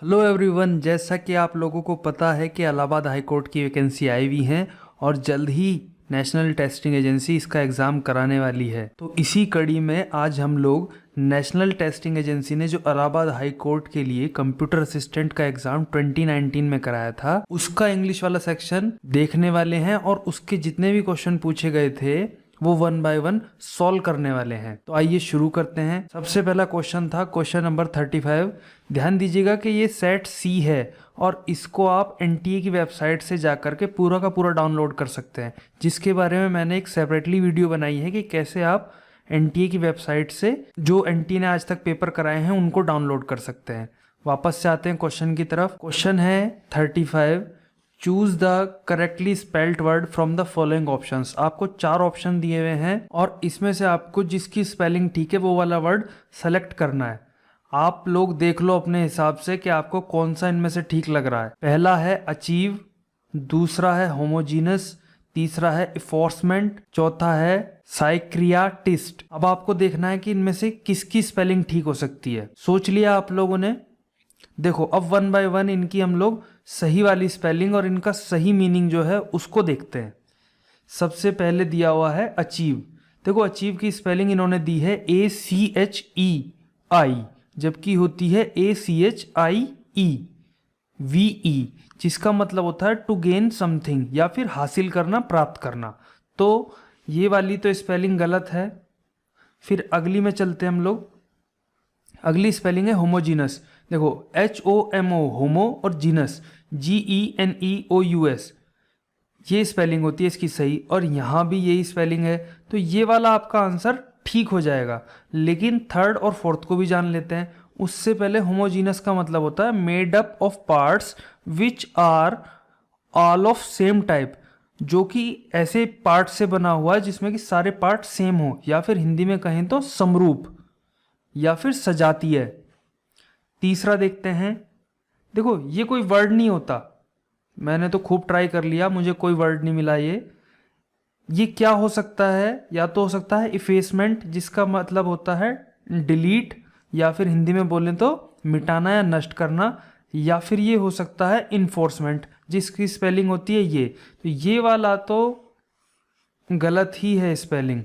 Hello everyone, जैसा कि आप लोगों को पता है कि इलाहाबाद हाई कोर्ट की वैकेंसी आई हुई हैं और जल्द ही नेशनल टेस्टिंग एजेंसी इसका एग्ज़ाम कराने वाली है। तो इसी कड़ी में आज हम लोग नेशनल टेस्टिंग एजेंसी ने जो इलाहाबाद हाई कोर्ट के लिए कंप्यूटर असिस्टेंट का एग्ज़ाम 2019 में कराया था उसका इंग्लिश वाला सेक्शन देखने वाले हैं और उसके जितने भी क्वेश्चन पूछे गए थे वो 1 बाय 1 सॉल्व करने वाले हैं। तो आइए शुरू करते हैं। सबसे पहला क्वेश्चन था क्वेश्चन नंबर 35। ध्यान दीजिएगा कि ये सेट सी है और इसको आप एनटीए की वेबसाइट से जाकर के पूरा का पूरा डाउनलोड कर सकते हैं, जिसके बारे में मैंने एक सेपरेटली वीडियो बनाई है कि कैसे आप एनटीए की वेबसाइट से जो एनटीए ने आज तक पेपर कराए हैं उनको डाउनलोड कर सकते हैं। वापस से आते हैं क्वेश्चन की तरफ। क्वेश्चन है 35। Choose the correctly spelled word from the following options. आपको 4 ऑप्शन दिए हुए हैं और इसमें से आपको जिसकी स्पेलिंग ठीक है वो वाला वर्ड सेलेक्ट करना है। आप लोग देख लो अपने हिसाब से कि आपको कौन सा इनमें से ठीक लग रहा है। पहला है अचीव, दूसरा है होमोजीनस, तीसरा है इन्फोर्समेंट, चौथा है साइक्रियाटिस्ट। अब आपको देखना है कि इनमें से किसकी स्पेलिंग ठीक हो सकती है। सोच लिया आप लोगों ने? देखो अब 1 बाय 1 इनकी हम लोग सही वाली स्पेलिंग और इनका सही मीनिंग जो है उसको देखते हैं। सबसे पहले दिया हुआ है अचीव। देखो अचीव की स्पेलिंग इन्होंने दी है ACHEI, जबकि होती है ACHIEVE, जिसका मतलब होता है टू गेन समथिंग या फिर हासिल करना, प्राप्त करना। तो ये वाली तो स्पेलिंग गलत है। फिर अगली में चलते हैं हम लोग। अगली स्पेलिंग है होमोजीनस। देखो HOMO होमो और जीनस GENEOUS, ये स्पेलिंग होती है इसकी सही और यहाँ भी यही स्पेलिंग है। तो ये वाला आपका आंसर ठीक हो जाएगा। लेकिन थर्ड और फोर्थ को भी जान लेते हैं। उससे पहले होमोजीनस का मतलब होता है made up of parts which are all of same type, जो कि ऐसे पार्ट से बना हुआ है जिसमें कि सारे पार्ट सेम हो, या फिर हिंदी में कहें तो समरूप या फिर सजातीय। तीसरा देखते हैं। देखो ये कोई वर्ड नहीं होता, मैंने तो खूब ट्राई कर लिया, मुझे कोई वर्ड नहीं मिला। ये क्या हो सकता है? या तो हो सकता है इफेसमेंट, जिसका मतलब होता है डिलीट, या फिर हिंदी में बोलें तो मिटाना या नष्ट करना, या फिर ये हो सकता है इन्फोर्समेंट, जिसकी स्पेलिंग होती है ये। तो ये वाला तो गलत ही है स्पेलिंग।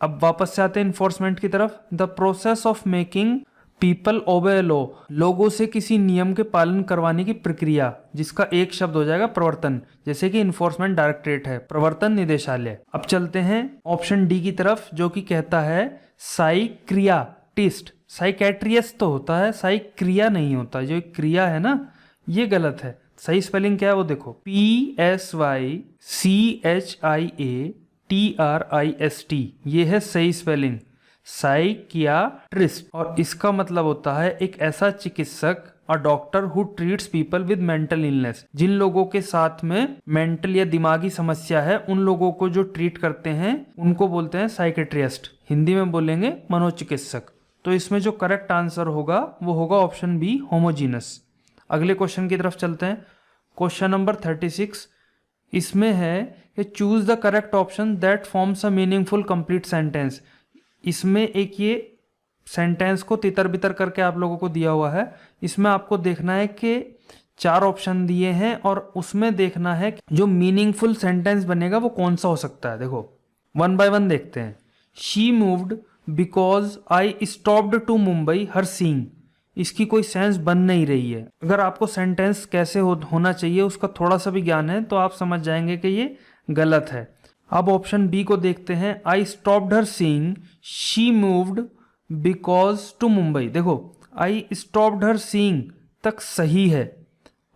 अब वापस से आते हैं इन्फोर्समेंट की तरफ। The process of making people obey law, लोगों से किसी नियम के पालन करवाने की प्रक्रिया, जिसका एक शब्द हो जाएगा प्रवर्तन, जैसे कि इन्फोर्समेंट डायरेक्टरेट है, प्रवर्तन निदेशालय। अब चलते हैं ऑप्शन डी की तरफ, जो कि कहता है साइक्रियाटिस्ट। साइकैट्रियस तो होता है, साइक्रिया नहीं होता। जो क्रिया है ना ये गलत है। सही स्पेलिंग क्या है वो देखो, PSYCHIATRIST, ये है सही स्पेलिंग, साइकियाट्रिस्ट। और इसका मतलब होता है एक ऐसा चिकित्सक, a doctor who treats people with mental illness, जिन लोगों के साथ में मेंटल या दिमागी समस्या है उन लोगों को जो ट्रीट करते हैं उनको बोलते हैं साइकेट्रिस्ट। हिंदी में बोलेंगे मनोचिकित्सक। तो इसमें जो करेक्ट आंसर होगा वो होगा ऑप्शन बी, होमोजीनस। अगले क्वेश्चन की तरफ चलते हैं। Question number 36। इसमें है कि choose the correct option that forms a meaningful complete sentence. इसमें एक ये सेंटेंस को तितर बितर करके आप लोगों को दिया हुआ है। इसमें आपको देखना है कि 4 ऑप्शन दिए हैं और उसमें देखना है कि जो मीनिंगफुल सेंटेंस बनेगा वो कौन सा हो सकता है। देखो 1 बाय 1 देखते हैं। She moved because I stopped to Mumbai her seeing, इसकी कोई सेंस बन नहीं रही है। अगर आपको सेंटेंस कैसे होना चाहिए उसका थोड़ा सा भी ज्ञान है तो आप समझ जाएंगे कि ये गलत है। अब ऑप्शन बी को देखते हैं। I stopped her seeing, she moved because to Mumbai. देखो आई स्टॉप्ड हर सीइंग तक सही है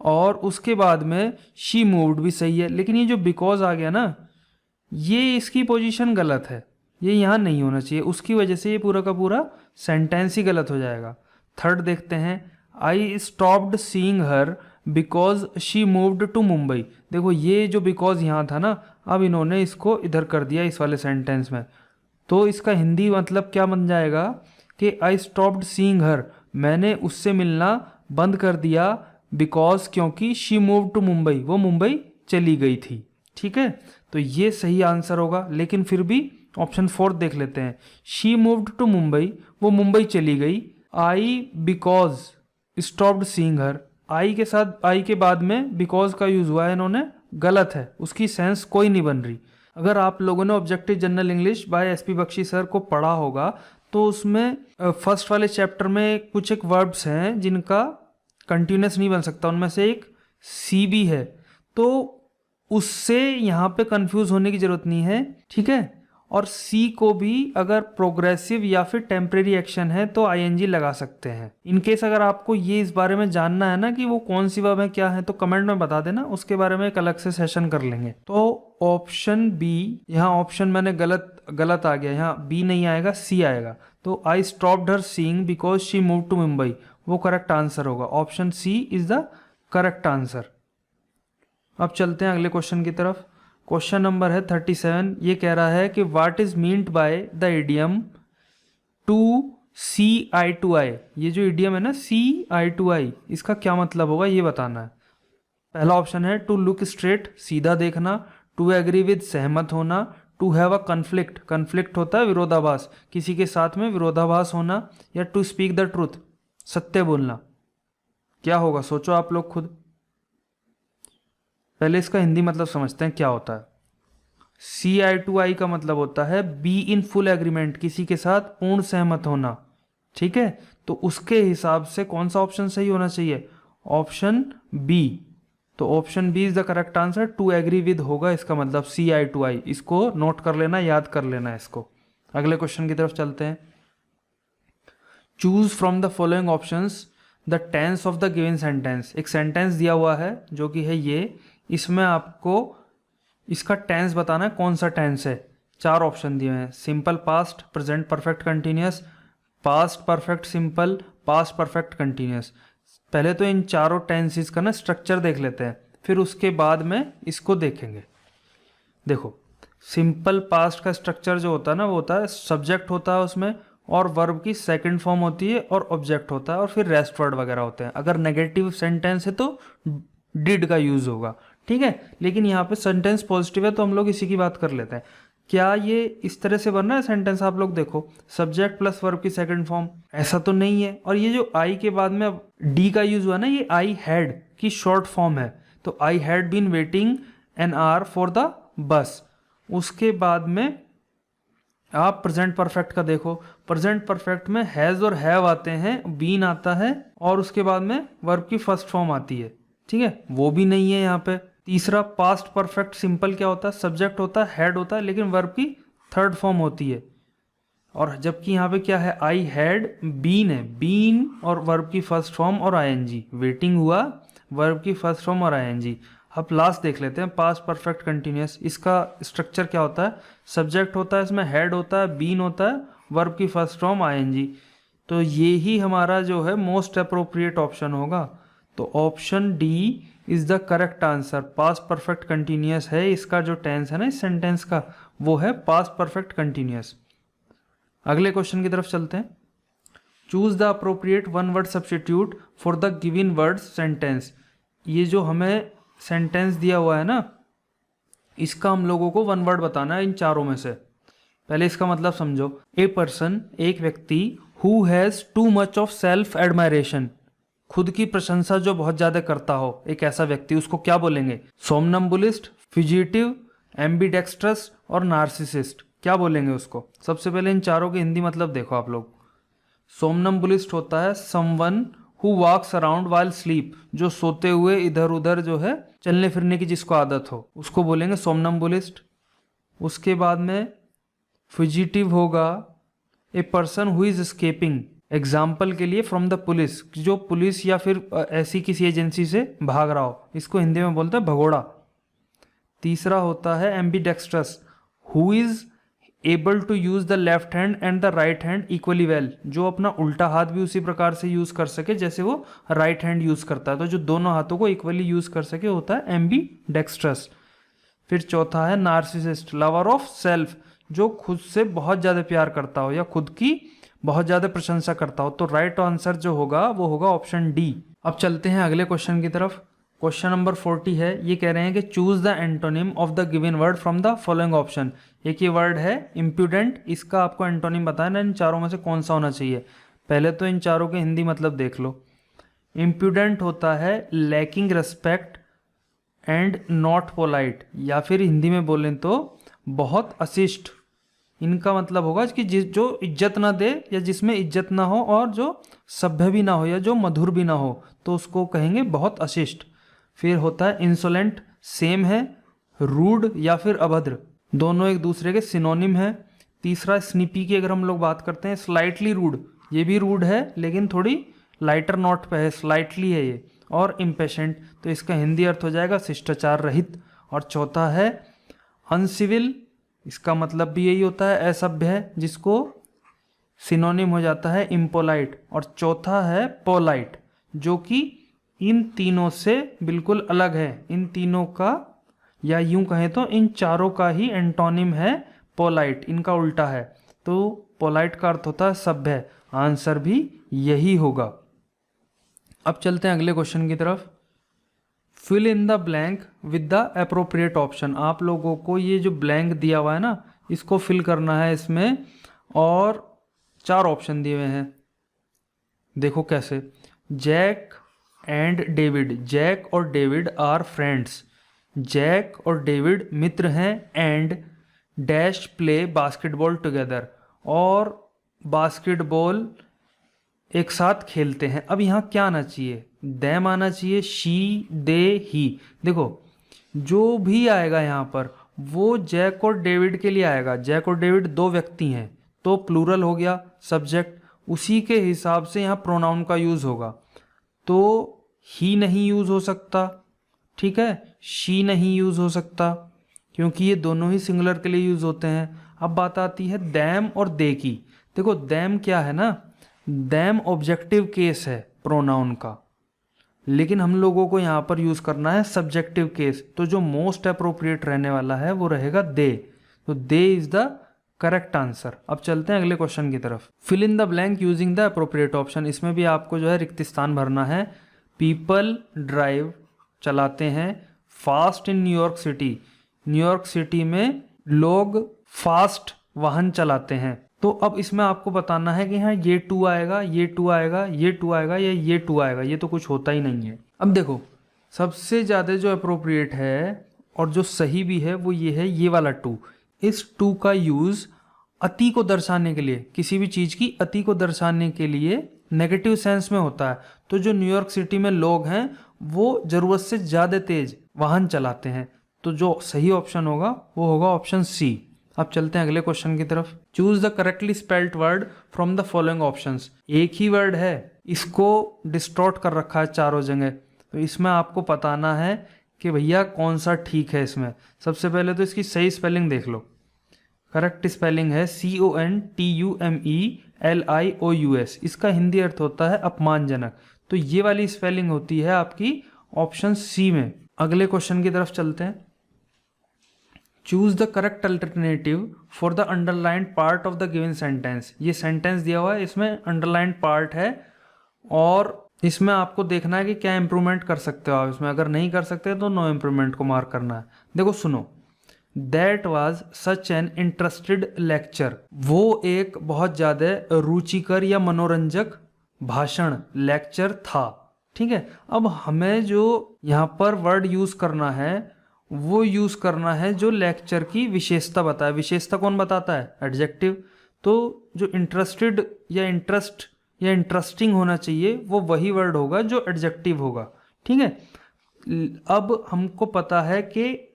और उसके बाद में शी मूव्ड भी सही है, लेकिन ये जो बिकॉज आ गया ना ये इसकी पोजीशन गलत है, ये यहाँ नहीं होना चाहिए। उसकी वजह से ये पूरा का पूरा सेंटेंस ही गलत हो जाएगा। थर्ड देखते हैं। I stopped seeing her because she moved to Mumbai. देखो ये जो बिकॉज यहाँ था ना, अब इन्होंने इसको इधर कर दिया इस वाले सेंटेंस में। तो इसका हिंदी मतलब क्या बन जाएगा कि आई स्टॉप्ड सीइंग हर, मैंने उससे मिलना बंद कर दिया, बिकॉज क्योंकि शी मूव्ड टू मुंबई, वो मुंबई चली गई थी। ठीक है, तो ये सही आंसर होगा। लेकिन फिर भी ऑप्शन 4 देख लेते हैं। शी मूव्ड टू मुंबई, वो मुंबई चली गई। आई बिकॉज स्टॉप्ड सीइंग हर। आई के साथ, आई के बाद में बिकॉज का यूज हुआ है, इन्होंने गलत है, उसकी सेंस कोई नहीं बन रही। अगर आप लोगों ने objective general English by SP Bakshi sir को पढ़ा होगा तो उसमें फर्स्ट वाले चैप्टर में कुछ एक वर्ब्स हैं जिनका कंटिन्यूस नहीं बन सकता, उनमें से एक सी भी है, तो उससे यहाँ पे कंफ्यूज होने की जरूरत नहीं है, ठीक है। और सी को भी अगर प्रोग्रेसिव या फिर टेम्परेरी एक्शन है तो आईएनजी लगा सकते हैं। इनकेस अगर आपको ये इस बारे में जानना है ना कि वो कौन सी वर्ब है क्या है, तो कमेंट में बता देना, उसके बारे में एक अलग से सेशन कर लेंगे। तो ऑप्शन बी, यहाँ ऑप्शन मैंने गलत आ गया, यहाँ बी नहीं आएगा, सी आएगा। तो I stopped her seeing because she move to Mumbai, वो करेक्ट आंसर होगा। Option C is the correct answer. अब चलते हैं अगले क्वेश्चन की तरफ। क्वेश्चन नंबर है 37। ये कह रहा है कि what is meant by the idiom to see eye to eye. ये जो इडियम है ना सी आई टू आई, इसका क्या मतलब होगा ये बताना है। पहला ऑप्शन है टू लुक स्ट्रेट, सीधा देखना, टू एग्री विद, सहमत होना, to have a conflict, conflict होता है विरोधाभास, किसी के साथ में विरोधाभास होना, या टू स्पीक द ट्रूथ, सत्य बोलना। क्या होगा सोचो आप लोग खुद। पहले इसका हिंदी मतलब समझते हैं क्या होता है। सी आई टू आई का मतलब होता है बी इन फुल एग्रीमेंट, किसी के साथ पूर्ण सहमत होना, ठीक है। तो उसके हिसाब से कौन सा ऑप्शन सही होना चाहिए? Option B. तो option B is the correct answer. To agree with होगा इसका मतलब सी आई टू आई। इसको नोट कर लेना, याद कर लेना इसको। अगले क्वेश्चन की तरफ चलते हैं। Choose from the following options the tense of the given sentence. एक सेंटेंस दिया हुआ है जो कि है ये, इसमें आपको इसका टेंस बताना है, कौन सा टेंस है। चार ऑप्शन दिए हैं, simple past, present perfect continuous, past perfect simple, past perfect continuous. पहले तो इन चारों टेंसेस का ना स्ट्रक्चर देख लेते हैं, फिर उसके बाद में इसको देखेंगे। देखो सिंपल पास्ट का स्ट्रक्चर जो होता है ना, वो होता है सब्जेक्ट होता है उसमें, और वर्ब की सेकंड फॉर्म होती है, और ऑब्जेक्ट होता है, और फिर रेस्ट वर्ड वगैरह होते हैं। अगर नेगेटिव सेंटेंस है तो डिड का यूज होगा, ठीक है। लेकिन यहाँ पे सेंटेंस पॉजिटिव है तो हम लोग इसी की बात कर लेते हैं। क्या ये इस तरह से बनना है सेंटेंस? आप लोग देखो, सब्जेक्ट प्लस वर्ब की सेकंड फॉर्म, ऐसा तो नहीं है। और ये जो आई के बाद में डी का यूज हुआ ना, ये आई हैड की शॉर्ट फॉर्म है। तो I had been waiting an hour for the bus. उसके बाद में आप प्रेजेंट परफेक्ट का देखो, प्रेजेंट परफेक्ट में हैज और हैव आते हैं, बीन आता है, और उसके बाद में वर्ब की फर्स्ट फॉर्म आती है, ठीक है, वो भी नहीं है यहाँ पे। तीसरा पास्ट परफेक्ट सिंपल क्या होता है? सब्जेक्ट होता है, हेड होता है, लेकिन वर्ब की थर्ड फॉर्म होती है। और जबकि यहाँ पे क्या है? आई हैड बीन है, बीन और वर्ब की फर्स्ट फॉर्म और आईएनजी, वेटिंग हुआ, वर्ब की फर्स्ट फॉर्म और आईएनजी। अब लास्ट देख लेते हैं, पास्ट परफेक्ट कंटिन्यूअस। इसका स्ट्रक्चर क्या होता है? सब्जेक्ट होता है, इसमें हेड होता है, बीन होता है, वर्ब की फर्स्ट फॉर्म आईएनजी। तो ये ही हमारा जो है मोस्ट अप्रोप्रिएट ऑप्शन होगा। तो option D is the correct answer. Past perfect continuous है, इसका जो टेंस है ना इस सेंटेंस का, वो है पास्ट परफेक्ट कंटिन्यूअस। अगले क्वेश्चन की तरफ चलते हैं। Choose the appropriate one word substitute for the given words sentence. ये जो हमें सेंटेंस दिया हुआ है ना, इसका हम लोगों को वन वर्ड बताना है इन चारों में से। पहले इसका मतलब समझो। ए पर्सन, एक व्यक्ति, who has too much of self admiration, खुद की प्रशंसा जो बहुत ज्यादा करता हो, एक ऐसा व्यक्ति, उसको क्या बोलेंगे? सोमनम्बुलिस्ट, फ्यूजिटिव, एम्बीडेक्स्ट्रस और नार्सिसिस्ट। क्या बोलेंगे उसको? सबसे पहले इन चारों के हिंदी मतलब देखो आप लोग। सोमनम्बुलिस्ट होता है someone who walks around while sleep, जो सोते हुए इधर उधर जो है चलने फिरने की जिसको आदत हो, उसको बोलेंगे सोमनम्बुलिस्ट। उसके बाद में फ्यूजिटिव होगा a person who is escaping, example के लिए फ्रॉम द पुलिस, जो पुलिस या फिर ऐसी किसी एजेंसी से भाग रहा हो, इसको हिंदी में बोलते हैं भगोड़ा। तीसरा होता है ambidextrous, who is able to use the left hand and the right hand equally well, जो अपना उल्टा हाथ भी उसी प्रकार से यूज कर सके जैसे वो राइट हैंड यूज करता है। तो जो दोनों हाथों को इक्वली यूज कर सके होता है एम्बीडेक्स्ट्रस। फिर चौथा है नार्सिसिस्ट, लवर ऑफ सेल्फ, जो खुद से बहुत ज्यादा प्यार करता हो या खुद की बहुत ज्यादा प्रशंसा करता हो। तो राइट आंसर जो होगा वो होगा ऑप्शन डी। अब चलते हैं अगले क्वेश्चन की तरफ। क्वेश्चन नंबर 40 है। ये कह रहे हैं कि choose the antonym of the given word from the following option. एक ये वर्ड है इम्प्यूडेंट, इसका आपको एंटोनिम बताना है, इन चारों में से कौन सा होना चाहिए। पहले तो इन चारों के हिंदी मतलब देख लो। इम्प्यूडेंट होता है lacking respect and not polite, या फिर हिंदी में बोलें तो बहुत अशिष्ट। इनका मतलब होगा कि जो इज्जत ना दे या जिसमें इज्जत ना हो और जो सभ्य भी ना हो या जो मधुर भी ना हो, तो उसको कहेंगे बहुत अशिष्ट। फिर होता है इंसोलेंट, सेम है रूड या फिर अभद्र, दोनों एक दूसरे के सिनोनिम है। तीसरा स्नीपी की अगर हम लोग बात करते हैं, स्लाइटली रूड, ये भी रूड है लेकिन थोड़ी लाइटर नोट पे है, स्लाइटली है ये। और इम्पेशेंट, तो इसका हिंदी अर्थ हो जाएगा शिष्टाचार रहित। और चौथा है अनसिविल, इसका मतलब भी यही होता है असभ्य है, जिसको सिनोनिम हो जाता है इम्पोलाइट। और चौथा है पोलाइट, जो कि इन तीनों से बिल्कुल अलग है। इन तीनों का, या यूं कहें तो इन चारों का ही एंटोनिम है पोलाइट, इनका उल्टा है। तो पोलाइट का अर्थ होता है सभ्य, आंसर भी यही होगा। अब चलते हैं अगले क्वेश्चन की तरफ। Fill in the blank with the appropriate option. आप लोगों को ये जो ब्लैंक दिया हुआ है ना, इसको फिल करना है इसमें, और 4 ऑप्शन दिए हुए हैं। देखो कैसे। जैक एंड डेविड, जैक और डेविड आर फ्रेंड्स, जैक और डेविड मित्र हैं। And dash play basketball together, और बास्केटबॉल एक साथ खेलते हैं। अब यहाँ क्या आना चाहिए, दैम आना चाहिए, शी, दे, ही। देखो जो भी आएगा यहाँ पर वो जैक और डेविड के लिए आएगा। जैक और डेविड 2 व्यक्ति हैं तो प्लूरल हो गया सब्जेक्ट, उसी के हिसाब से यहाँ प्रोनाउन का यूज होगा। तो ही नहीं यूज हो सकता, ठीक है, शी नहीं यूज हो सकता, क्योंकि ये दोनों ही सिंगुलर के लिए यूज होते हैं। अब बात आती है दैम और दे की। देखो दैम क्या है ना, दैम ऑब्जेक्टिव केस है प्रोनाउन का, लेकिन हम लोगों को यहाँ पर यूज करना है सब्जेक्टिव केस। तो जो मोस्ट अप्रोप्रिएट रहने वाला है वो रहेगा दे। तो they is the correct answer. अब चलते हैं अगले क्वेश्चन की तरफ। Fill in the blank using the appropriate option. इसमें भी आपको जो है रिक्त स्थान भरना है। पीपल ड्राइव, चलाते हैं, fast in New York city, New York city में लोग फास्ट वाहन चलाते हैं। तो अब इसमें आपको बताना है कि हाँ ये 2 आएगा, ये 2 आएगा, ये 2 आएगा, या ये 2 आएगा। ये तो कुछ होता ही नहीं है। अब देखो सबसे ज़्यादा जो अप्रोप्रिएट है और जो सही भी है वो ये है, ये वाला 2। इस 2 का यूज़ अति को दर्शाने के लिए, किसी भी चीज़ की अति को दर्शाने के लिए नेगेटिव सेंस में होता है। तो जो न्यूयॉर्क सिटी में लोग हैं वो ज़रूरत से ज़्यादा तेज वाहन चलाते हैं। तो जो सही ऑप्शन होगा वो होगा ऑप्शन सी। अब चलते हैं अगले क्वेश्चन की तरफ। Choose the correctly spelled word from the following options. एक ही वर्ड है, इसको डिस्टॉर्ट कर रखा है चारों जगह, तो इसमें आपको बताना है कि भैया कौन सा ठीक है। इसमें सबसे पहले तो इसकी सही स्पेलिंग देख लो। करेक्ट स्पेलिंग है CONTUMELIOUS। इसका हिंदी अर्थ होता है अपमानजनक। तो ये वाली स्पेलिंग होती है आपकी ऑप्शन सी में। अगले क्वेश्चन की तरफ चलते हैं। Choose the correct alternative for the underlined part of the given sentence. ये सेंटेंस दिया हुआ है, इसमें अंडरलाइंड पार्ट है और इसमें आपको देखना है कि क्या इंप्रूवमेंट कर सकते हो आप इसमें। अगर नहीं कर सकते तो नो इंप्रूवमेंट को मार्क करना है। देखो सुनो, that was such an interested lecture. वो एक बहुत ज़्यादा रुचिकर या मनोरंजक भाषण, लेक्चर था। ठीक है, अब हमें जो यहाँ पर वर्ड यूज करना है वो यूज करना है जो लेक्चर की विशेषता बताए। विशेषता कौन बताता है? एडजेक्टिव। तो जो इंटरेस्टेड या इंटरेस्ट या इंटरेस्टिंग होना चाहिए वो वही वर्ड होगा जो एडजेक्टिव होगा। ठीक है, अब हमको पता है कि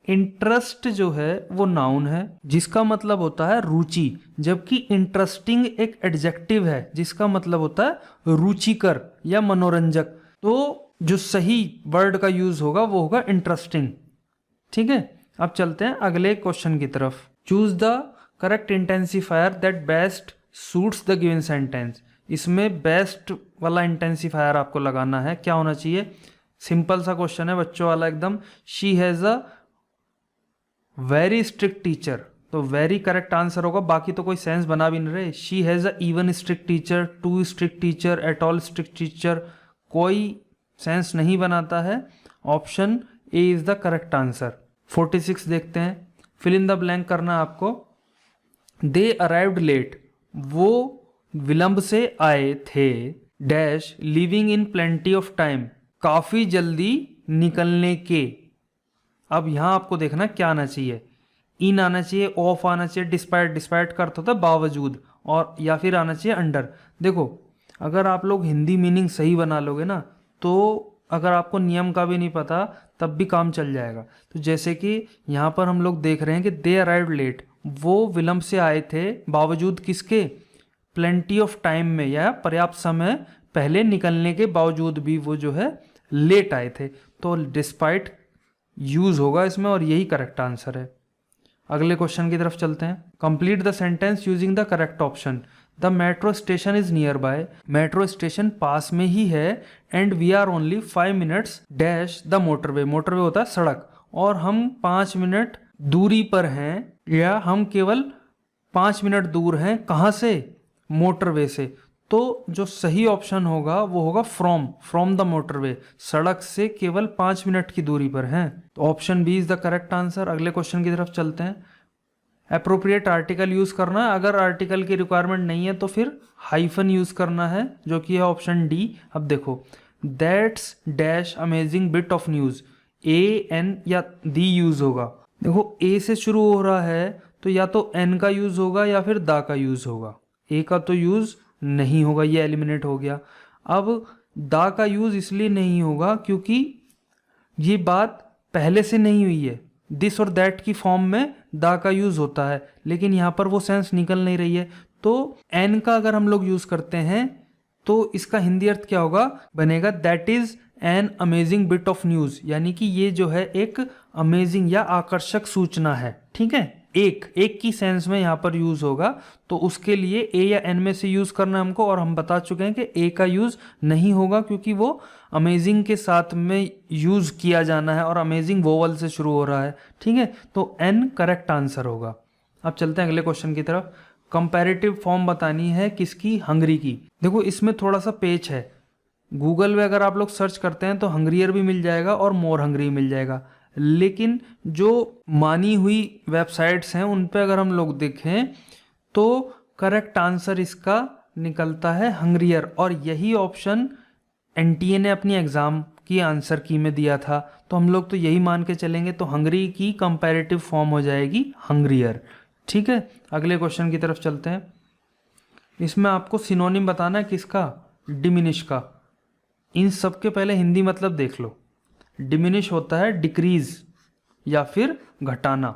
इंटरेस्ट जो है वो नाउन है जिसका मतलब होता है रुचि, जबकि इंटरेस्टिंग एक एडजेक्टिव है जिसका मतलब होता है रुचिकर या मनोरंजक। तो जो सही वर्ड का यूज होगा वो होगा इंटरेस्टिंग। ठीक है, अब चलते हैं अगले क्वेश्चन की तरफ। Choose the correct intensifier that best suits the given sentence. इसमें बेस्ट वाला इंटेंसिफायर आपको लगाना है। क्या होना चाहिए? सिंपल सा क्वेश्चन है बच्चों वाला एकदम। She has a very strict teacher, तो वेरी करेक्ट आंसर होगा, बाकी तो कोई सेंस बना भी नहीं रहे। She has a even strict teacher, too strict teacher, at all strict teacher, कोई सेंस नहीं बनाता है। Option A is the correct answer. 46 देखते हैं। फिल इन द ब्लैंक करना आपको। दे अराइव्ड लेट, वो विलंब से आए थे। Dash living in plenty of time, काफ़ी जल्दी निकलने के। अब यहाँ आपको देखना क्या आना चाहिए, इन आना चाहिए, ऑफ आना चाहिए, डिस्पाइट, डिस्पाइट का अर्थ होता है बावजूद, और या फिर आना चाहिए अंडर। देखो अगर आप लोग हिंदी मीनिंग सही बना लोगे ना, तो अगर आपको नियम का भी नहीं पता तब भी काम चल जाएगा। तो जैसे कि यहाँ पर हम लोग देख रहे हैं कि दे अराइव्ड लेट, वो विलंब से आए थे बावजूद किसके, प्लेंटी ऑफ टाइम में, या पर्याप्त समय पहले निकलने के बावजूद भी वो जो है लेट आए थे। तो डिस्पाइट यूज होगा इसमें और यही करेक्ट आंसर है। अगले क्वेश्चन की तरफ चलते हैं। Complete the sentence using the correct option. The metro station is nearby, metro station पास में ही है, and we are only 5 minutes dash the motorway, motorway होता है सड़क, और हम 5 मिनट दूरी पर हैं, या हम केवल 5 मिनट दूर हैं कहाँ से, मोटरवे से। तो जो सही ऑप्शन होगा वो होगा फ्रॉम द मोटरवे, सड़क से केवल 5 मिनट की दूरी पर हैं। तो option B is the correct answer. अगले क्वेश्चन की तरफ चलते हैं। अप्रोप्रिएट आर्टिकल यूज करना है, अगर आर्टिकल की रिक्वायरमेंट नहीं है तो फिर हाइफन यूज करना है, जो कि है ऑप्शन डी। अब देखो that's dash amazing bit of news, A an या दी यूज होगा। देखो ए से शुरू हो रहा है तो या तो एन का यूज होगा या फिर दा का यूज होगा, ए का तो यूज नहीं होगा, ये एलिमिनेट हो गया। अब दा का यूज इसलिए नहीं होगा क्योंकि ये बात पहले से नहीं हुई है, दिस और दैट की फॉर्म में दा का यूज होता है, लेकिन यहाँ पर वो सेंस निकल नहीं रही है। तो एन का अगर हम लोग यूज करते हैं तो इसका हिंदी अर्थ क्या होगा, बनेगा that is an amazing bit of news, यानी कि ये जो है एक अमेजिंग या आकर्षक सूचना है। ठीक है, एक की सेंस में यहाँ पर यूज होगा, तो उसके लिए ए या एन में से यूज करना है हमको, और हम बता चुके हैं कि ए का यूज नहीं होगा क्योंकि वो अमेजिंग के साथ में यूज किया जाना है और अमेजिंग वोवल से शुरू हो रहा है। ठीक है, तो एन करेक्ट आंसर होगा। अब चलते हैं अगले क्वेश्चन की तरफ। कंपैरेटिव फॉर्म बतानी है किसकी, हंगरी की। देखो इसमें थोड़ा सा पेच है, गूगल में अगर आप लोग सर्च करते हैं तो हंगरियर भी मिल जाएगा और मोर हंगरी मिल जाएगा, लेकिन जो मानी हुई वेबसाइट्स हैं उन पे अगर हम लोग देखें तो करेक्ट आंसर इसका निकलता है हंगरियर, और यही ऑप्शन एनटीए ने अपनी एग्जाम की आंसर की में दिया था, तो हम लोग तो यही मान के चलेंगे, तो हंगरी की कंपैरेटिव फॉर्म हो जाएगी हंगरियर। ठीक है, अगले क्वेश्चन की तरफ चलते हैं। इसमें आपको सिनोनिम बताना है किसका, डिमिनिश का। इन सब के पहले हिंदी मतलब देख लो। डिमिनिश होता है डिक्रीज या फिर घटाना,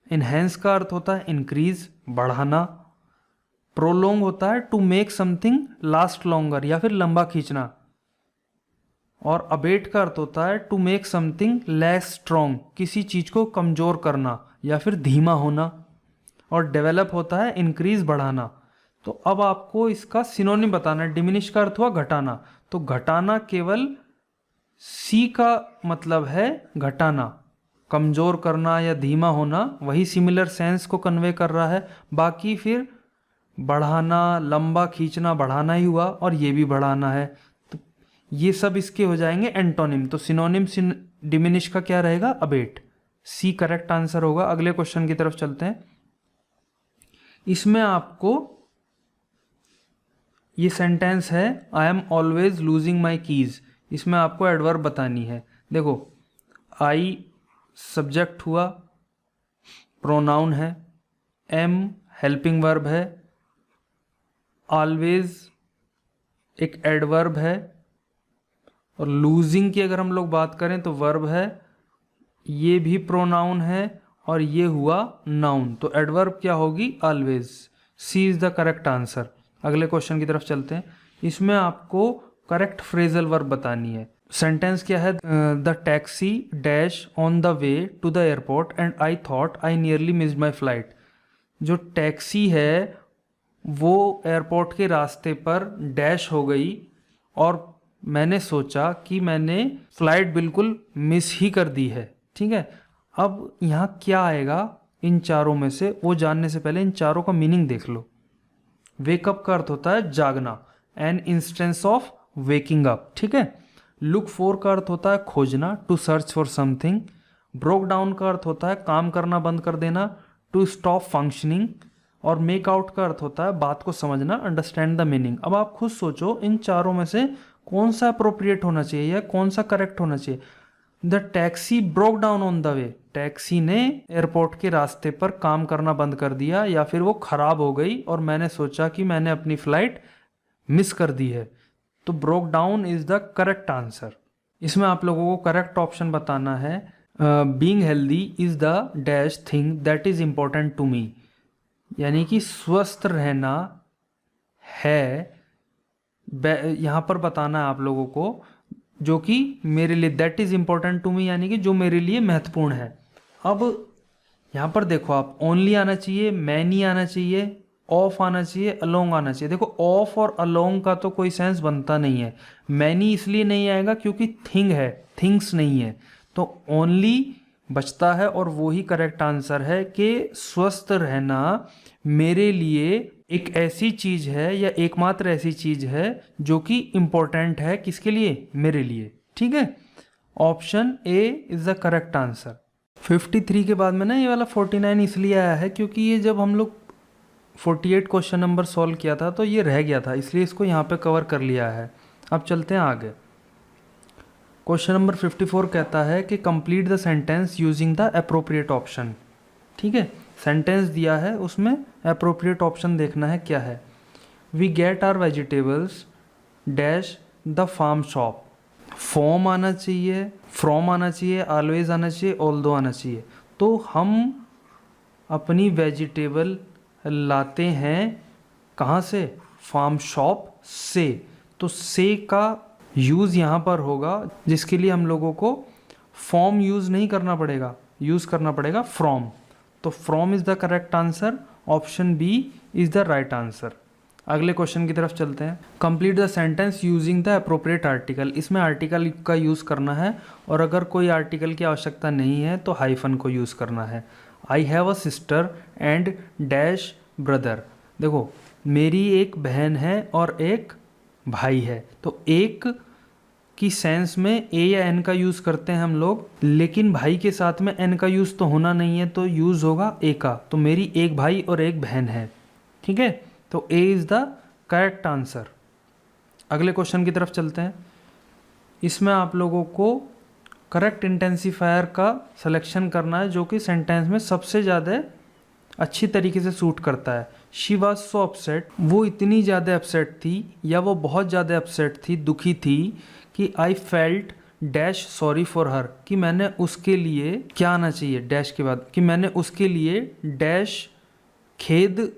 इनहेंस का अर्थ होता है इंक्रीज, बढ़ाना, प्रोलोंग होता है to make something last longer या फिर लंबा खींचना, और अबेट का अर्थ होता है to make something less strong, किसी चीज को कमजोर करना या फिर धीमा होना, और डेवलप होता है इंक्रीज, बढ़ाना। तो अब आपको इसका सिनोनिम बताना है। डिमिनिश का अर्थ हुआ घटाना, तो घटाना केवल सी का मतलब है घटाना, कमजोर करना या धीमा होना, वही सिमिलर सेंस को कन्वे कर रहा है। बाकी फिर बढ़ाना, लंबा खींचना, बढ़ाना ही हुआ, और ये भी बढ़ाना है, तो ये सब इसके हो जाएंगे एंटोनिम। तो सिनोनिम डिमिनिश का क्या रहेगा, अबेट, सी करेक्ट आंसर होगा। अगले क्वेश्चन की तरफ चलते हैं। इसमें आपको ये सेंटेंस है I am always losing my keys, इसमें आपको एडवर्ब बतानी है। देखो आई सब्जेक्ट हुआ, प्रोनाउन है, एम हेल्पिंग वर्ब है, ऑलवेज एक एडवर्ब है, और लूजिंग की अगर हम लोग बात करें तो वर्ब है, ये भी प्रोनाउन है, और ये हुआ नाउन, तो एडवर्ब क्या होगी, always. C is the correct answer. अगले क्वेश्चन की तरफ चलते हैं। इसमें आपको करेक्ट फ्रेजल वर्ब बतानी है। सेंटेंस क्या है, the taxi dash on the way to the airport and I thought I nearly missed my flight. जो टैक्सी है वो एयरपोर्ट के रास्ते पर डैश हो गई और मैंने सोचा कि मैंने फ्लाइट बिल्कुल मिस ही कर दी है। ठीक है, अब यहाँ क्या आएगा इन चारों में से, वो जानने से पहले इन चारों का मीनिंग देख लो। वेकअप का अर्थ होता है जागना, an instance of waking up. ठीक है, लुक फॉर का अर्थ होता है खोजना, to search for something. Broke down का अर्थ होता है काम करना बंद कर देना, टू स्टॉप फंक्शनिंग। और मेक आउट का अर्थ होता है बात को समझना, अंडरस्टैंड द मीनिंग। अब आप खुद सोचो इन चारों में से कौन सा अप्रोप्रिएट होना चाहिए या कौन सा करेक्ट होना चाहिए। The taxi broke down on the way, taxi ने एयरपोर्ट के रास्ते पर काम करना बंद कर दिया या फिर वो खराब हो गई और मैंने सोचा कि मैंने अपनी फ्लाइट मिस कर दी है। तो broke down is the correct answer. इसमें आप लोगों को करेक्ट ऑप्शन बताना है। Being healthy is the dash thing that is important to me, यानी कि स्वस्थ रहना है, यहाँ पर बताना है आप लोगों को, जो कि मेरे लिए, that is important to me यानी कि जो मेरे लिए महत्वपूर्ण है। अब यहाँ पर देखो आप, ओनली आना चाहिए, मैनी आना चाहिए, ऑफ आना चाहिए, अलोंग आना चाहिए। देखो ऑफ और अलोंग का तो कोई सेंस बनता नहीं है। मैनी इसलिए नहीं आएगा क्योंकि थिंग है, थिंग्स नहीं है, तो ओनली बचता है और वो ही करेक्ट आंसर है कि स्वस्थ रहना मेरे लिए एक ऐसी चीज है या एकमात्र ऐसी चीज है जो कि इम्पोर्टेंट है। किसके लिए? मेरे लिए। ठीक है, option A is the correct answer. 53 के बाद में ना ये वाला 49 इसलिए आया है क्योंकि ये जब हम लोग 48 क्वेश्चन नंबर सॉल्व किया था तो ये रह गया था, इसलिए इसको यहाँ पे कवर कर लिया है। अब चलते हैं आगे। क्वेश्चन नंबर 54 कहता है कि complete the sentence using the appropriate option. ठीक है, सेंटेंस दिया है, उसमें अप्रोप्रिएट ऑप्शन देखना है क्या है। We get are vegetables dash the farm shop. From आना चाहिए, फ्रॉम आना चाहिए, ऑलवेज आना चाहिए, ऑल्दो आना चाहिए। तो हम अपनी वेजिटेबल लाते हैं कहाँ से? फार्म शॉप से। तो से का यूज़ यहाँ पर होगा, जिसके लिए हम लोगों को फॉर्म यूज़ नहीं करना पड़ेगा, यूज़ करना पड़ेगा फ्रॉम। तो from is the correct answer, option B is the right answer. अगले क्वेश्चन की तरफ चलते हैं। Complete the sentence using the appropriate article. इसमें आर्टिकल का यूज़ करना है और अगर कोई आर्टिकल की आवश्यकता नहीं है तो हाइफन को यूज़ करना है। I have a sister and dash brother. देखो मेरी एक बहन है और एक भाई है, तो एक की सेंस में ए या एन का यूज़ करते हैं हम लोग, लेकिन भाई के साथ में एन का यूज़ तो होना नहीं है, तो यूज़ होगा ए का। तो मेरी एक भाई और एक बहन है। ठीक है, तो A is the correct answer. अगले क्वेश्चन की तरफ चलते हैं। इसमें आप लोगों को करेक्ट इंटेंसिफायर का सिलेक्शन करना है जो कि सेंटेंस में सबसे ज़्यादा अच्छी तरीके से सूट करता है। शी वॉज सो अपसेट, वो इतनी ज़्यादा अपसेट थी या वो बहुत ज़्यादा अपसेट थी, दुखी थी, कि I felt dash sorry for her, कि मैंने उसके लिए, क्या आना चाहिए डैश के बाद, कि मैंने उसके लिए डैश खेद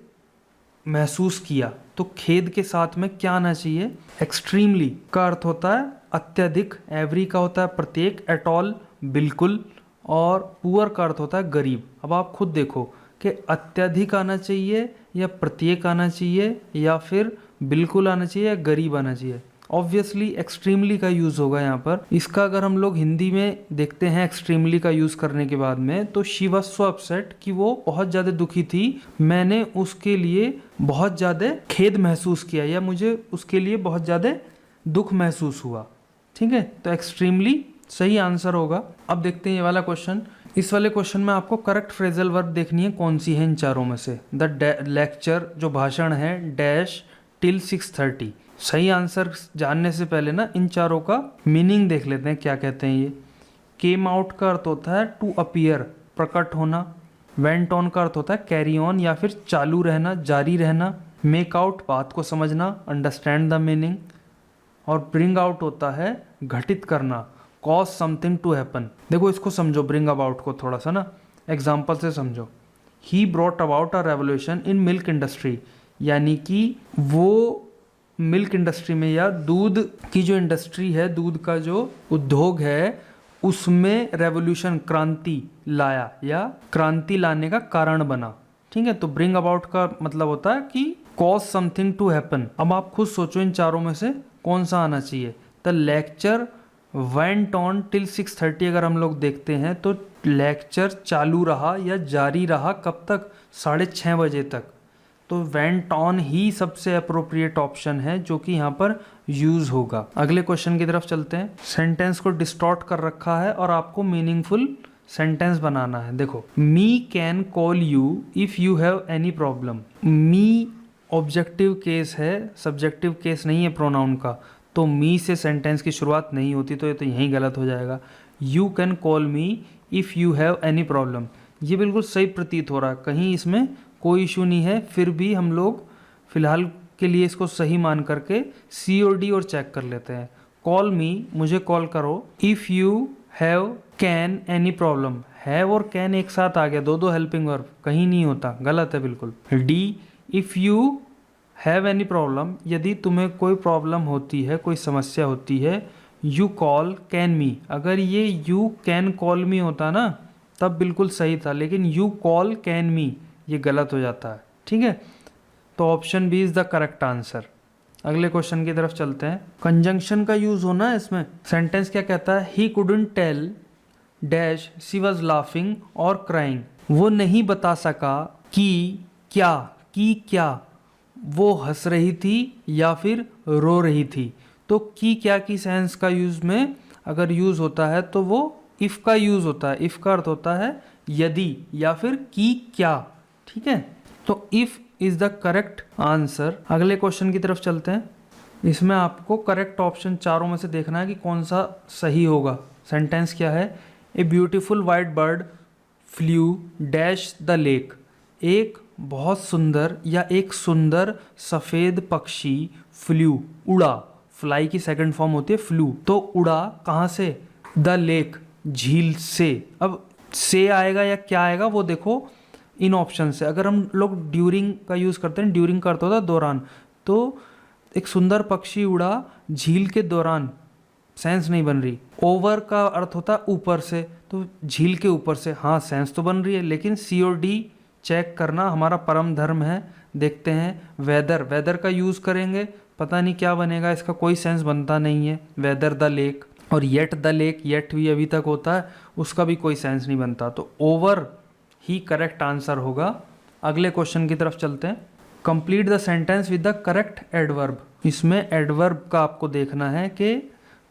महसूस किया। तो खेद के साथ में क्या आना चाहिए? एक्सट्रीमली का अर्थ होता है अत्यधिक, एवरी का होता है प्रत्येक, एट ऑल बिल्कुल, और पुअर का अर्थ होता है गरीब। अब आप खुद देखो कि अत्यधिक आना चाहिए या प्रत्येक आना चाहिए या फिर बिल्कुल आना चाहिए या गरीब आना चाहिए। ऑब्वियसली एक्सट्रीमली का यूज़ होगा यहाँ पर। इसका अगर हम लोग हिंदी में देखते हैं एक्सट्रीमली का यूज़ करने के बाद में, तो शी वॉज सो अपसेट, कि वो बहुत ज़्यादा दुखी थी, मैंने उसके लिए बहुत ज़्यादा खेद महसूस किया या मुझे उसके लिए बहुत ज़्यादा दुख महसूस हुआ। ठीक है, तो एक्सट्रीमली सही आंसर होगा। अब देखते हैं ये वाला क्वेश्चन। इस वाले क्वेश्चन में आपको करेक्ट फ्रेजल वर्ब देखनी है कौन सी है इन चारों में से। द लेक्चर जो भाषण है डैश टिल 6:30। सही आंसर जानने से पहले ना इन चारों का मीनिंग देख लेते हैं क्या कहते हैं ये। केम आउट का अर्थ होता है टू अपीयर, प्रकट होना। वेंट ऑन का अर्थ होता है कैरी ऑन या फिर चालू रहना, जारी रहना। मेक आउट बात को समझना, अंडरस्टैंड द मीनिंग। और ब्रिंग आउट होता है घटित करना, कॉज समथिंग टू हैपन। देखो इसको समझो, ब्रिंग अबाउट को थोड़ा सा ना एग्जाम्पल से समझो। He brought about a revolution in milk industry, यानी कि वो मिल्क इंडस्ट्री में या दूध की जो इंडस्ट्री है, दूध का जो उद्योग है, उसमें रेवोल्यूशन, क्रांति लाया या क्रांति लाने का कारण बना। ठीक है, तो ब्रिंग अबाउट का मतलब होता है कि कॉज समथिंग टू हैपन। अब आप खुद सोचो इन चारों में से कौन सा आना चाहिए। The lecture went on till 6:30 अगर हम लोग देखते हैं तो लेक्चर चालू रहा या जारी रहा कब तक? 6:30 बजे तक। तो वेंट ऑन ही सबसे अप्रोप्रिएट ऑप्शन है जो कि यहाँ पर यूज होगा। अगले क्वेश्चन की तरफ चलते हैं। सेंटेंस को डिस्टॉर्ट कर रखा है और आपको मीनिंगफुल सेंटेंस बनाना है। देखो, me can call you if you have any problem. Me objective case है, सब्जेक्टिव केस नहीं है प्रोनाउन का, तो मी से सेंटेंस की शुरुआत नहीं होती, तो ये तो यहीं गलत हो जाएगा। You can call me if you have any problem, ये बिल्कुल सही प्रतीत हो रहा है, कहीं इसमें कोई इशू नहीं है, फिर भी हम लोग फिलहाल के लिए इसको सही मान करके सी और डी और चेक कर लेते हैं। कॉल मी, मुझे कॉल करो, if you have can any problem, have और कैन एक साथ आ गया, दो हेल्पिंग वर्ब, कहीं नहीं होता, गलत है बिल्कुल। D, if you have any problem, यदि तुम्हें कोई प्रॉब्लम होती है, कोई समस्या होती है, यू कॉल कैन मी, अगर ये यू कैन कॉल मी होता ना तब बिल्कुल सही था, लेकिन यू कॉल कैन मी ये गलत हो जाता है, ठीक है। तो option B is the correct answer. अगले क्वेश्चन की तरफ चलते हैं। कंजंक्शन का यूज़ होना है इसमें। सेंटेंस क्या कहता है, he couldn't tell dash she was laughing और क्राइंग, वो नहीं बता सका कि क्या वो हंस रही थी या फिर रो रही थी। तो की क्या की सेंस का यूज़ में अगर यूज़ होता है तो वो इफ़ का यूज़ होता है। इफ़ का अर्थ होता है यदि या फिर की क्या, ठीक है। तो if is the correct answer. अगले क्वेश्चन की तरफ चलते हैं। इसमें आपको करेक्ट ऑप्शन चारों में से देखना है कि कौन सा सही होगा। सेंटेंस क्या है, a beautiful white bird flu dash the lake, एक बहुत सुंदर या एक सुंदर सफ़ेद पक्षी फ्लू उड़ा, फ्लाई की सेकंड फॉर्म होती है फ्लू, तो उड़ा कहाँ से, द लेक झील से। अब से आएगा या क्या आएगा वो देखो इन ऑप्शन से। अगर हम लोग ड्यूरिंग का यूज़ करते हैं, ड्यूरिंग का अर्थ होता है दौरान, तो एक सुंदर पक्षी उड़ा झील के दौरान, सेंस नहीं बन रही। ओवर का अर्थ होता है ऊपर से, तो झील के ऊपर से, हाँ सेंस तो बन रही है, लेकिन सी और डी चेक करना हमारा परम धर्म है। देखते हैं, वेदर का यूज़ करेंगे, पता नहीं क्या बनेगा, इसका कोई सेंस बनता नहीं है। वेदर द लेक, और येट द लेक, येट भी अभी तक होता है, उसका भी कोई सेंस नहीं बनता, तो ओवर ही करेक्ट आंसर होगा। अगले क्वेश्चन की तरफ चलते हैं। Complete the sentence with the correct adverb. इसमें एडवर्ब का आपको देखना है कि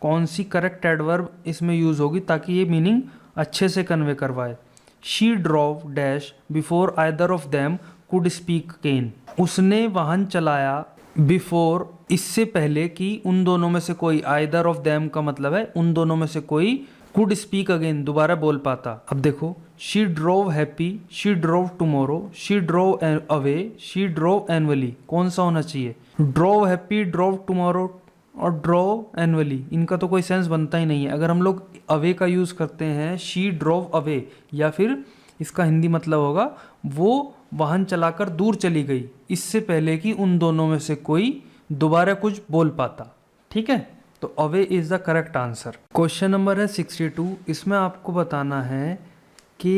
कौन सी करेक्ट एडवर्ब इसमें यूज़ होगी ताकि ये मीनिंग अच्छे से कन्वे करवाए। She drove dash before either of them could speak again, उसने वाहन चलाया बिफोर, इससे पहले कि उन दोनों में से कोई, आइदर ऑफ देम का मतलब है उन दोनों में से कोई, कुड स्पीक अगेन दोबारा बोल पाता। अब देखो, she drove happy, she drove tomorrow, she drove away, she drove annually, कौन सा होना चाहिए। ड्रोव हैप्पी, ड्रोव टुमारो और ड्रोव एनुअली, इनका तो कोई सेंस बनता ही नहीं है। अगर हम लोग अवे का यूज़ करते हैं, शी ड्रोव अवे, या फिर इसका हिंदी मतलब होगा वो वाहन चलाकर दूर चली गई, इससे पहले कि उन दोनों में से कोई दोबारा कुछ बोल पाता, ठीक है। तो away is the correct answer. Question number है 62। इसमें आपको बताना है कि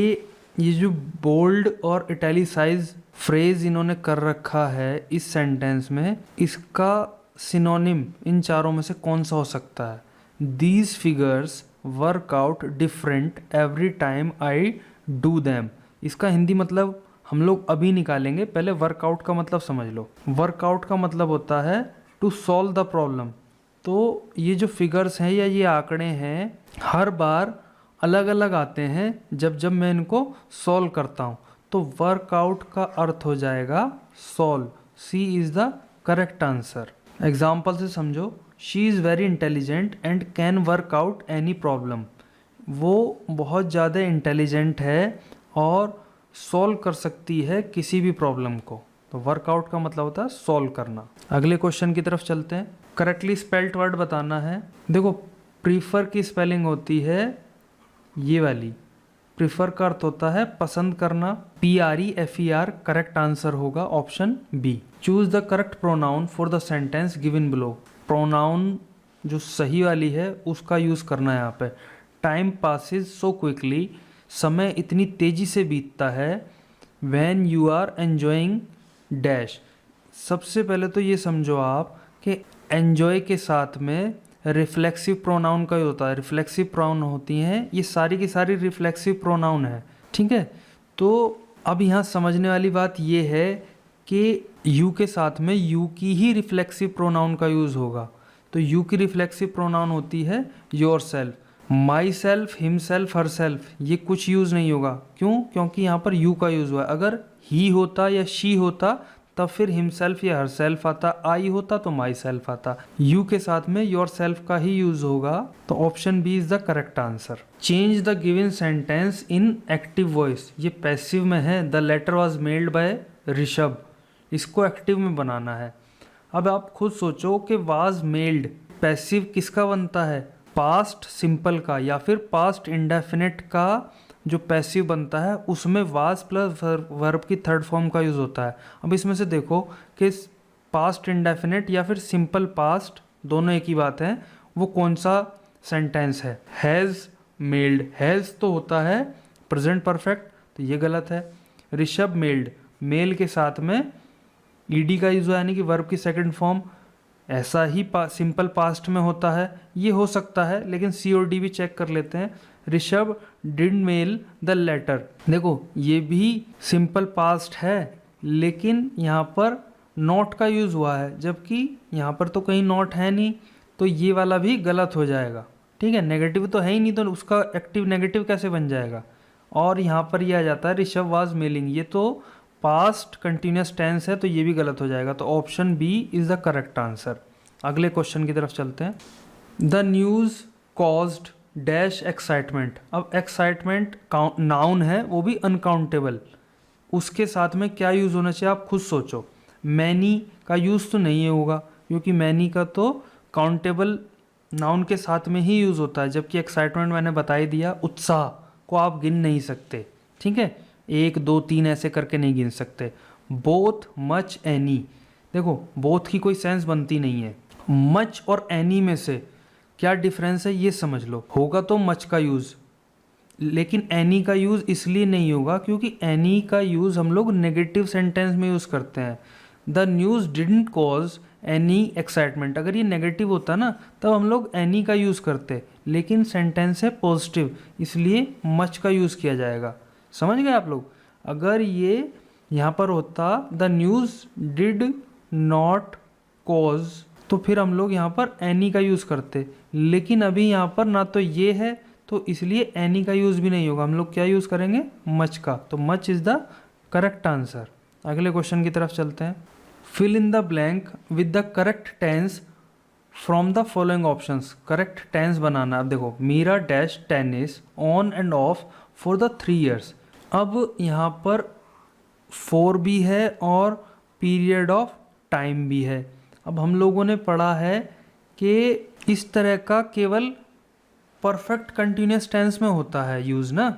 ये जो बोल्ड और इटैलिसाइज फ्रेज इन्होंने कर रखा है इस सेंटेंस में, इसका सिनोनिम इन चारों में से कौन सा हो सकता है। These figures work out different every time I do them, इसका हिंदी मतलब हम लोग अभी निकालेंगे, पहले वर्कआउट का मतलब समझ लो। वर्कआउट का मतलब होता है टू सॉल्व द प्रॉब्लम। तो ये जो फिगर्स हैं या ये आंकड़े हैं हर बार अलग अलग आते हैं जब जब मैं इनको सॉल्व करता हूँ, तो वर्कआउट का अर्थ हो जाएगा solve. C is the correct answer. Example से समझो, she is very intelligent and can work out any problem, वो बहुत ज़्यादा इंटेलिजेंट है और सॉल्व कर सकती है किसी भी प्रॉब्लम को। तो वर्कआउट का मतलब होता है सॉल्व करना। अगले क्वेश्चन की तरफ चलते हैं। करेक्टली स्पेल्ड वर्ड बताना है। देखो, प्रीफर की स्पेलिंग होती है ये वाली, प्रीफर का अर्थ होता है पसंद करना, PREFER, करेक्ट आंसर होगा option B. Choose the correct pronoun for the sentence given below, pronoun जो सही वाली है उसका यूज़ करना है यहाँ पे। टाइम पासिस सो क्विकली, समय इतनी तेज़ी से बीतता है। When you are enjoying dash, सबसे पहले तो ये समझो आप कि एन्जॉय के साथ में रिफ्लेक्सिव प्रोनाउन का ही होता है। रिफ्लेक्सिव प्रोनाउन होती हैं ये सारी की सारी रिफ्लेक्सिव प्रोनाउन है, ठीक है। तो अब यहाँ समझने वाली बात ये है कि यू के साथ में यू की ही रिफ्लेक्सिव प्रोनाउन का यूज़ होगा। तो यू की रिफ्लेक्सिव प्रोनाउन होती है yourself. My self, him self, her self, ये कुछ यूज़ नहीं होगा। क्यों? क्योंकि यहाँ पर यू का यूज़ हुआ है। अगर ही होता या शी होता तब फिर हिमसेल्फ या हर सेल्फ आता, आई होता तो माई सेल्फ आता। यू के साथ में योर सेल्फ का ही यूज होगा, तो option B is the correct answer. Change the given sentence in active voice, ये पैसिव में है। The letter was mailed by Rishabh, इसको एक्टिव में बनाना है। अब आप खुद सोचो कि वाज मेल्ड पैसिव किसका बनता है, पास्ट सिंपल का या फिर पास्ट इंडेफिनिट का जो पैसिव बनता है उसमें वाज प्लस वर्ब की थर्ड फॉर्म का यूज़ होता है। अब इसमें से देखो कि पास्ट इंडेफिनिट या फिर सिंपल पास्ट दोनों एक ही बात है, वो कौन सा सेंटेंस है। हैज़ मेल्ड, हैज़ तो होता है प्रेजेंट परफेक्ट, तो ये गलत है। ऋषभ मेल्ड, मेल के साथ में ईडी का यूज यानी कि वर्ब की सेकंड फॉर्म, ऐसा ही सिंपल पास्ट में होता है, ये हो सकता है, लेकिन सी और डी भी चेक कर लेते हैं। Rishabh did mail the letter, देखो ये भी सिंपल पास्ट है लेकिन यहाँ पर नॉट का यूज़ हुआ है, जबकि यहाँ पर तो कहीं नॉट है नहीं, तो ये वाला भी गलत हो जाएगा। ठीक है, नेगेटिव तो है ही नहीं, तो उसका एक्टिव नेगेटिव कैसे बन जाएगा। और यहाँ पर ये आ जाता है ऋषभ वाज मेलिंग, ये तो पास्ट कंटिन्यूस टेंस है, तो ये भी गलत हो जाएगा। तो option B is the correct answer. अगले क्वेश्चन की तरफ चलते हैं। The news caused dash excitement, अब एक्साइटमेंट नाउन है, वो भी अनकाउंटेबल, उसके साथ में क्या यूज़ होना चाहिए आप खुद सोचो। मैनी का यूज़ तो नहीं होगा क्योंकि मैनी का तो काउंटेबल नाउन के साथ में ही यूज़ होता है, जबकि एक्साइटमेंट मैंने बता ही दिया, उत्साह को आप गिन नहीं सकते। ठीक है, 1 2 3 ऐसे करके नहीं गिन सकते। बोथ मच एनी, देखो बोथ की कोई सेंस बनती नहीं है। मच और एनी में से क्या डिफरेंस है ये समझ लो। होगा तो मच का यूज़, लेकिन एनी का यूज़ इसलिए नहीं होगा क्योंकि एनी का यूज़ हम लोग नेगेटिव सेंटेंस में यूज़ करते हैं। The news didn't cause any excitement, अगर ये नेगेटिव होता ना तब हम लोग एनी का यूज़ करते, लेकिन सेंटेंस है पॉजिटिव इसलिए मच का यूज़ किया जाएगा। समझ गए आप लोग। अगर ये यहाँ पर होता the news did not cause, तो फिर हम लोग यहाँ पर एनी का यूज़ करते, लेकिन अभी यहाँ पर ना तो ये है तो इसलिए एनी का यूज़ भी नहीं होगा, हम लोग क्या यूज़ करेंगे, मच का। तो much is the correct answer. अगले क्वेश्चन की तरफ चलते हैं। Fill in the blank with the correct tense from the following options, correct tense बनाना। अब देखो, Meera dash tennis on and off for the 3 years, अब यहाँ पर फॉर भी है और पीरियड ऑफ टाइम भी है। अब हम लोगों ने पढ़ा है कि इस तरह का केवल परफेक्ट कंटिन्यूस टेंस में होता है यूज़ ना,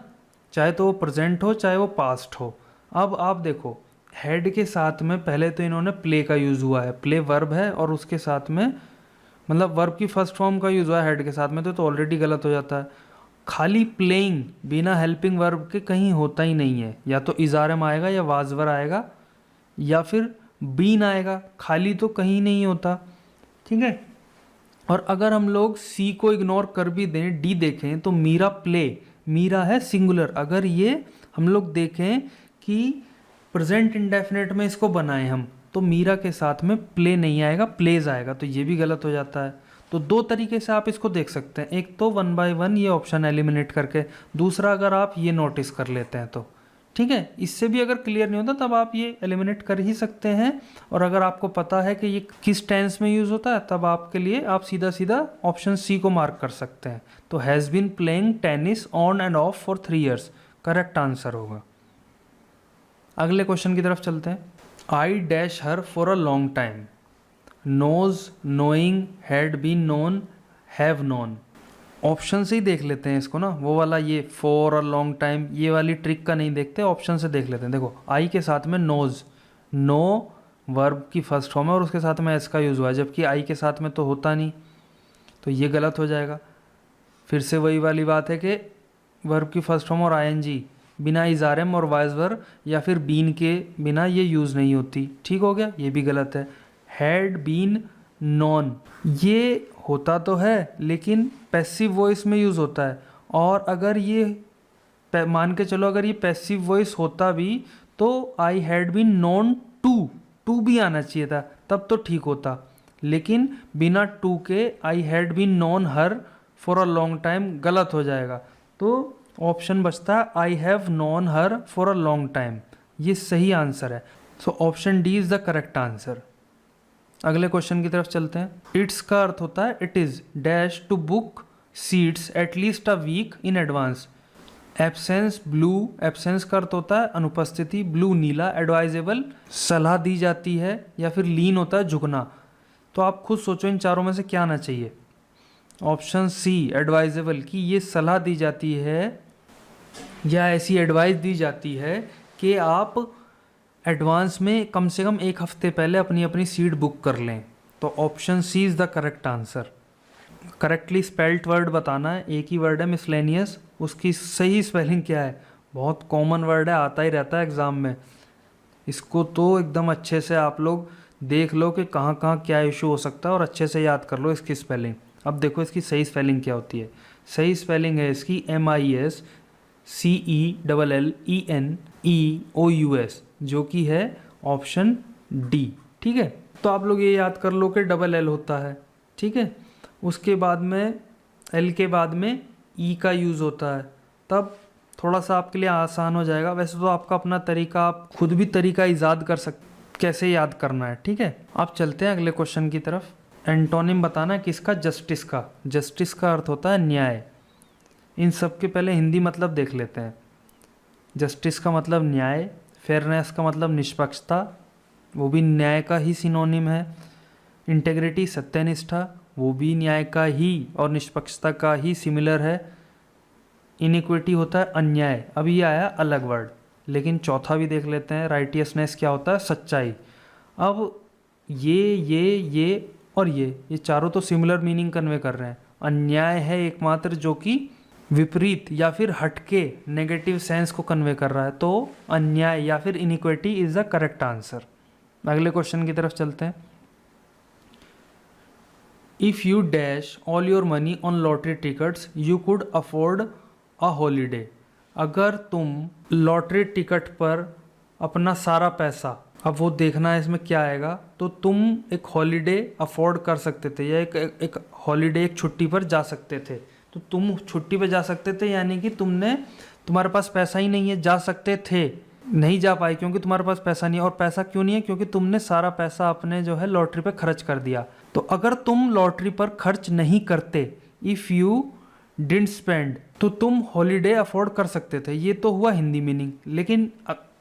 चाहे तो वो प्रेजेंट हो चाहे वो पास्ट हो। अब आप देखो, हेड के साथ में पहले तो इन्होंने प्ले का यूज़ हुआ है, प्ले वर्ब है और उसके साथ में मतलब वर्ब की फर्स्ट फॉर्म का यूज़ हुआ है हेड के साथ में, तो ऑलरेडी गलत हो जाता है। खाली प्लेइंग बिना हेल्पिंग वर्ब के कहीं होता ही नहीं है, या तो इजारम आएगा या वाजवर आएगा या फिर बीन आएगा, खाली तो कहीं नहीं होता। ठीक है, और अगर हम लोग सी को इग्नोर कर भी दें, डी देखें तो मीरा प्ले, मीरा है सिंगुलर, अगर ये हम लोग देखें कि प्रेजेंट इंडेफिनेट में इसको बनाएं हम, तो मीरा के साथ में प्ले नहीं आएगा, प्लेज आएगा, तो ये भी गलत हो जाता है। तो 2 तरीके से आप इसको देख सकते हैं, एक तो 1 by 1 ये ऑप्शन एलिमिनेट करके, दूसरा अगर आप ये नोटिस कर लेते हैं तो ठीक है। इससे भी अगर क्लियर नहीं होता तब आप ये एलिमिनेट कर ही सकते हैं, और अगर आपको पता है कि ये किस टेंस में यूज़ होता है तब आपके लिए आप सीधा सीधा ऑप्शन सी को मार्क कर सकते हैं। तो has been playing tennis on and off for 3 years correct answer होगा। अगले क्वेश्चन की तरफ चलते हैं। I dash her for a long time, knows, knowing, had been known, have known. Option से ही देख लेते हैं इसको ना, वो वाला ये फॉर अ लॉन्ग टाइम ये वाली ट्रिक का नहीं देखते, ऑप्शन से देख लेते हैं। देखो, आई के साथ में नोज, नो वर्ब की फर्स्ट फॉर्म है और उसके साथ में एस का यूज़ हुआ है, जबकि आई के साथ में तो होता नहीं, तो ये गलत हो जाएगा। फिर से वही वाली बात है कि वर्ब की फर्स्ट फॉर्म और आईएनजी बिना इजारम और वाइसवर या फिर बीन के बिना ये यूज़ नहीं होती। ठीक हो गया, ये भी गलत है। हैड बीन नॉन, ये होता तो है लेकिन पैसिव वॉइस में यूज़ होता है, और अगर ये मान के चलो अगर ये पैसिव वॉइस होता भी तो I had been known to भी आना चाहिए था, तब तो ठीक होता, लेकिन बिना टू के I had been known her for a long time गलत हो जाएगा। तो ऑप्शन बचता है I have known her for a long time, ये सही आंसर है। So option D is the correct answer. अगले क्वेश्चन की तरफ चलते हैं। इट्स का अर्थ होता है it is dash to book seats at least a week in advance. Absence blue, absence का अर्थ होता है अनुपस्थिति, ब्लू नीला, एडवाइजेबल सलाह दी जाती है, या फिर लीन होता है झुकना। तो आप खुद सोचो इन चारों में से क्या आना चाहिए। ऑप्शन सी एडवाइजेबल, कि ये सलाह दी जाती है या ऐसी एडवाइस दी जाती है कि आप एडवांस में कम से कम 1 हफ्ते पहले अपनी अपनी सीट बुक कर लें। तो option C is the correct answer. Correctly spelled word बताना है, एक ही वर्ड है मिसलेनियस, उसकी सही स्पेलिंग क्या है। बहुत कॉमन वर्ड है, आता ही रहता है एग्ज़ाम में। इसको तो एकदम अच्छे से आप लोग देख लो कि कहाँ कहाँ क्या इशू हो सकता है और अच्छे से याद कर लो इसकी स्पेलिंग। अब देखो इसकी सही स्पेलिंग क्या होती है। सही स्पेलिंग है इसकी MISCELLENEOUS, जो कि है ऑप्शन डी। ठीक है, तो आप लोग ये याद कर लो कि डबल एल होता है। ठीक है, उसके बाद में एल के बाद में ई का यूज़ होता है, तब थोड़ा सा आपके लिए आसान हो जाएगा। वैसे तो आपका अपना तरीका, आप खुद भी तरीका ईजाद कर सकते कैसे याद करना है। ठीक है, आप चलते हैं अगले क्वेश्चन की तरफ। एंटोनिम बताना है किसका, जस्टिस का। जस्टिस का अर्थ होता है न्याय। इन सब के पहले हिंदी मतलब देख लेते हैं। जस्टिस का मतलब न्याय, फेयरनेस का मतलब निष्पक्षता, वो भी न्याय का ही सिनोनिम है। इंटेग्रिटी सत्यनिष्ठा, वो भी न्याय का ही और निष्पक्षता का ही सिमिलर है। इनिक्विटी होता है अन्याय, अभी आया अलग वर्ड, लेकिन चौथा भी देख लेते हैं। राइटियसनेस क्या होता है, सच्चाई। अब ये और ये चारों तो सिमिलर मीनिंग कन्वे कर रहे हैं। अन्याय है एकमात्र जो कि विपरीत या फिर हटके नेगेटिव सेंस को कन्वे कर रहा है, तो अन्याय या फिर inequity is the correct answer. अगले क्वेश्चन की तरफ चलते हैं। If you dash all your money on lottery tickets you could afford a holiday. अगर तुम लॉटरी टिकट पर अपना सारा पैसा, अब वो देखना है इसमें क्या आएगा, तो तुम एक हॉलीडे अफोर्ड कर सकते थे या एक हॉलीडे, एक छुट्टी पर जा सकते थे। तो तुम छुट्टी पे जा सकते थे, यानी कि तुम्हारे पास पैसा ही नहीं है। जा सकते थे, नहीं जा पाए क्योंकि तुम्हारे पास पैसा नहीं है। और पैसा क्यों नहीं है, क्योंकि तुमने सारा पैसा अपने जो है लॉटरी पे खर्च कर दिया। तो अगर तुम लॉटरी पर खर्च नहीं करते, इफ़ यू डिडंट स्पेंड, तो तुम हॉलीडे अफोर्ड कर सकते थे। ये तो हुआ हिंदी मीनिंग। लेकिन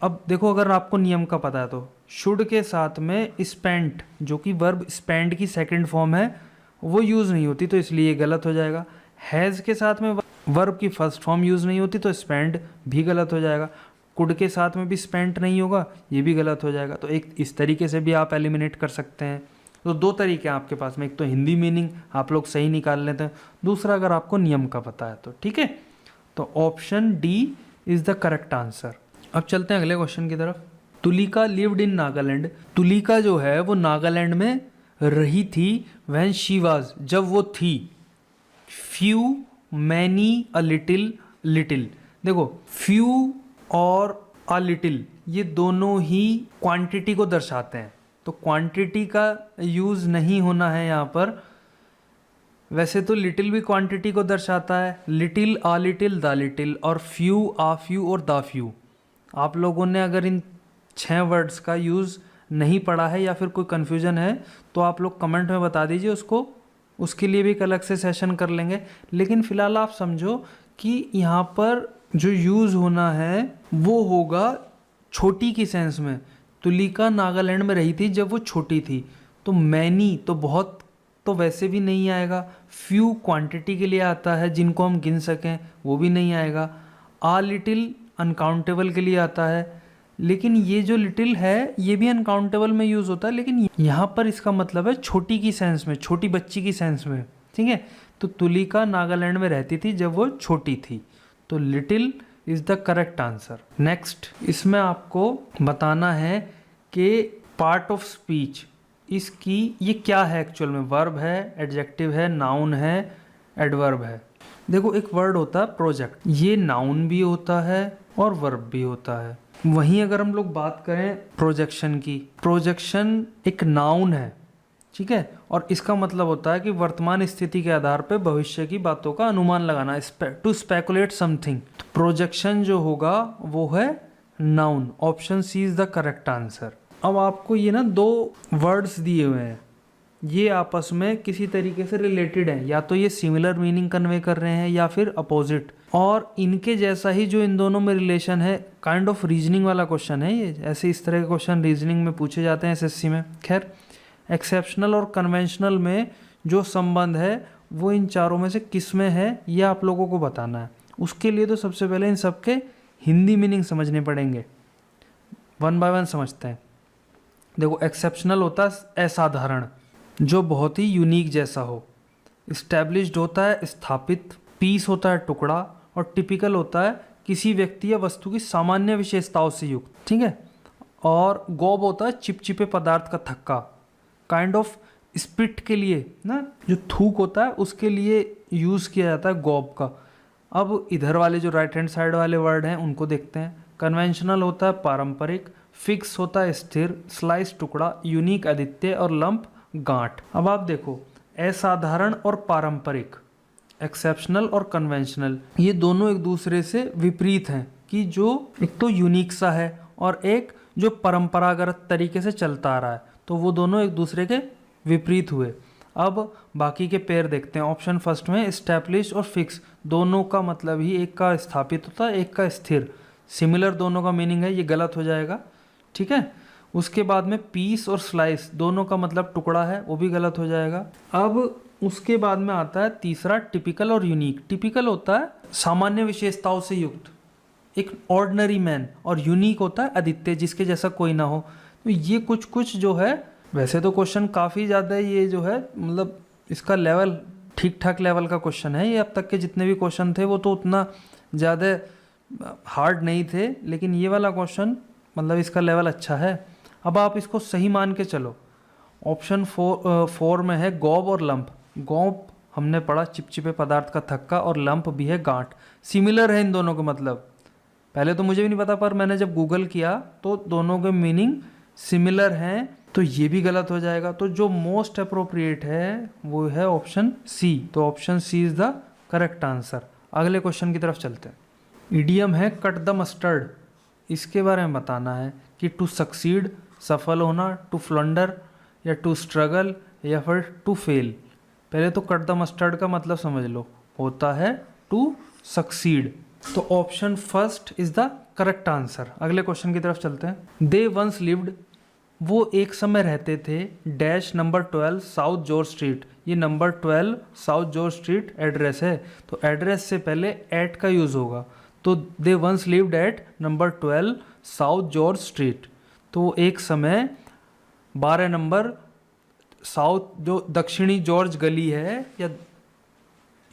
अब देखो, अगर आपको नियम का पता है तो शुड के साथ में स्पेंट, जो कि वर्ब स्पेंड की सेकंड फॉर्म है, वो यूज़ नहीं होती, तो इसलिए गलत हो जाएगा। हैज़ के साथ में वर्ब की फर्स्ट फॉर्म यूज़ नहीं होती, तो स्पेंड भी गलत हो जाएगा। कुड के साथ में भी स्पेंट नहीं होगा, ये भी गलत हो जाएगा। तो एक इस तरीके से भी आप एलिमिनेट कर सकते हैं। तो 2 तरीके हैं आपके पास में, एक तो हिंदी मीनिंग आप लोग सही निकाल लेते हैं, दूसरा अगर आपको नियम का पता है तो। ठीक है, तो option D is the correct answer. अब चलते हैं अगले क्वेश्चन की तरफ। Tulika lived in Nagaland. तुलिका जो है वो नागालैंड में रही थी। व्हेन शी वाज, जब वो थी। Few, many, a little, little. देखो फ्यू और अ लिटिल ये दोनों ही क्वांटिटी को दर्शाते हैं, तो क्वांटिटी का यूज़ नहीं होना है यहाँ पर। वैसे तो लिटिल भी क्वांटिटी को दर्शाता है, little, uh little, the little, और फ्यू, आ फ्यू और द फ्यू। आप लोगों ने अगर इन 6 वर्ड्स का यूज़ नहीं पढ़ा है या फिर कोई कन्फ्यूज़न है तो आप लोग कमेंट में बता दीजिए, उसके लिए भी एक अलग से सेशन कर लेंगे। लेकिन फ़िलहाल आप समझो कि यहाँ पर जो यूज़ होना है वो होगा छोटी की सेंस में। तुलिका नागालैंड में रही थी जब वो छोटी थी, तो मैनी तो बहुत तो वैसे भी नहीं आएगा। फ्यू क्वांटिटी के लिए आता है जिनको हम गिन सकें, वो भी नहीं आएगा। आ लिटिल अनकाउंटेबल के लिए आता है, लेकिन ये जो लिटिल है ये भी अनकाउंटेबल में यूज़ होता है, लेकिन यहाँ पर इसका मतलब है छोटी की सेंस में, छोटी बच्ची की सेंस में। ठीक है, तो तुलिका नागालैंड में रहती थी जब वो छोटी थी, तो little is the correct answer. Next, इसमें आपको बताना है कि पार्ट ऑफ स्पीच इसकी ये क्या है एक्चुअल में। वर्ब है, एडजेक्टिव है, नाउन है, एडवर्ब है। देखो एक वर्ड होता है प्रोजेक्ट, ये नाउन भी होता है और वर्ब भी होता है। वहीं अगर हम लोग बात करें प्रोजेक्शन की, प्रोजेक्शन एक नाउन है, ठीक है। और इसका मतलब होता है कि वर्तमान स्थिति के आधार पर भविष्य की बातों का अनुमान लगाना, टू स्पेकुलेट समथिंग। प्रोजेक्शन जो होगा वो है noun. Option C is the correct answer. अब आपको ये ना दो वर्ड्स दिए हुए हैं, ये आपस में किसी तरीके से रिलेटेड हैं, या तो ये सिमिलर मीनिंग कन्वे कर रहे हैं या फिर अपोजिट, और इनके जैसा ही जो इन दोनों में रिलेशन है, काइंड ऑफ रीजनिंग वाला क्वेश्चन है ये। ऐसे इस तरह के क्वेश्चन रीजनिंग में पूछे जाते हैं एसएससी में। खैर, एक्सेप्शनल और कन्वेंशनल में जो संबंध है वो इन चारों में से किस में है ये आप लोगों को बताना है। उसके लिए तो सबसे पहले इन सबके हिंदी मीनिंग समझने पड़ेंगे। वन बाय वन समझते हैं। देखो, एक्सेप्शनल होता है असाधारण, जो बहुत ही यूनिक जैसा हो। इस्टेब्लिश्ड होता है स्थापित। पीस होता है टुकड़ा। और टिपिकल होता है किसी व्यक्ति या वस्तु की सामान्य विशेषताओं से युक्त, ठीक है। और गॉब होता है चिपचिपे पदार्थ का थक्का, काइंड ऑफ स्पिट के लिए ना, जो थूक होता है उसके लिए यूज़ किया जाता है गॉब का। अब इधर वाले जो राइट हैंड साइड वाले वर्ड हैं उनको देखते हैं। कन्वेंशनल होता है पारंपरिक। फिक्स होता है स्थिर। स्लाइस टुकड़ा। यूनिक अद्वितीय। और लंप गांठ। अब आप देखो, असाधारण और पारंपरिक, एक्सेप्शनल और कन्वेंशनल, ये दोनों एक दूसरे से विपरीत हैं कि जो एक तो यूनिक सा है और एक जो परंपरागत तरीके से चलता आ रहा है, तो वो दोनों एक दूसरे के विपरीत हुए। अब बाकी के पेयर देखते हैं। ऑप्शन फर्स्ट में एस्टैब्लिश और फिक्स, दोनों का मतलब ही एक का स्थापित होता है एक का स्थिर। सिमिलर दोनों का मीनिंग है, ये गलत हो जाएगा, ठीक है। उसके बाद में पीस और स्लाइस, दोनों का मतलब टुकड़ा है, वो भी गलत हो जाएगा। अब उसके बाद में आता है तीसरा टिपिकल और यूनिक। टिपिकल होता है सामान्य विशेषताओं से युक्त, एक ऑर्डिनरी मैन, और यूनिक होता है अद्वितीय, जिसके जैसा कोई ना हो। तो ये कुछ कुछ जो है, वैसे तो क्वेश्चन काफ़ी ज़्यादा ये जो है मतलब इसका लेवल ठीक ठाक लेवल का क्वेश्चन है ये। अब तक के जितने भी क्वेश्चन थे वो तो उतना ज़्यादा हार्ड नहीं थे, लेकिन ये वाला क्वेश्चन मतलब इसका लेवल अच्छा है। अब आप इसको सही मान के चलो। ऑप्शन फोर में है गॉब और लंप। गॉब हमने पढ़ा चिपचिपे पदार्थ का थक्का, और लंप भी है गांठ। सिमिलर है इन दोनों के मतलब। पहले तो मुझे भी नहीं पता, पर मैंने जब गूगल किया तो दोनों के मीनिंग सिमिलर हैं, तो ये भी गलत हो जाएगा। तो जो मोस्ट अप्रोप्रिएट है वो है ऑप्शन सी। तो option C is the correct answer. अगले क्वेश्चन की तरफ चलते हैं। इडियम है कट द मस्टर्ड। इसके बारे में बताना है कि टू सक्सीड, सफल होना, टू फ्लंडर, या टू स्ट्रगल, या फिर टू फेल। पहले तो कट द मस्टर्ड का मतलब समझ लो, होता है टू सक्सीड। तो option first is the correct answer. अगले क्वेश्चन की तरफ चलते हैं। दे वंस लिव्ड, वो एक समय रहते थे, dash number 12 south George street. ये number 12 south George street address है, तो एड्रेस से पहले एट का यूज़ होगा। तो they once lived at number 12 south George street. तो एक समय 12 नंबर साउथ, जो दक्षिणी जॉर्ज गली है या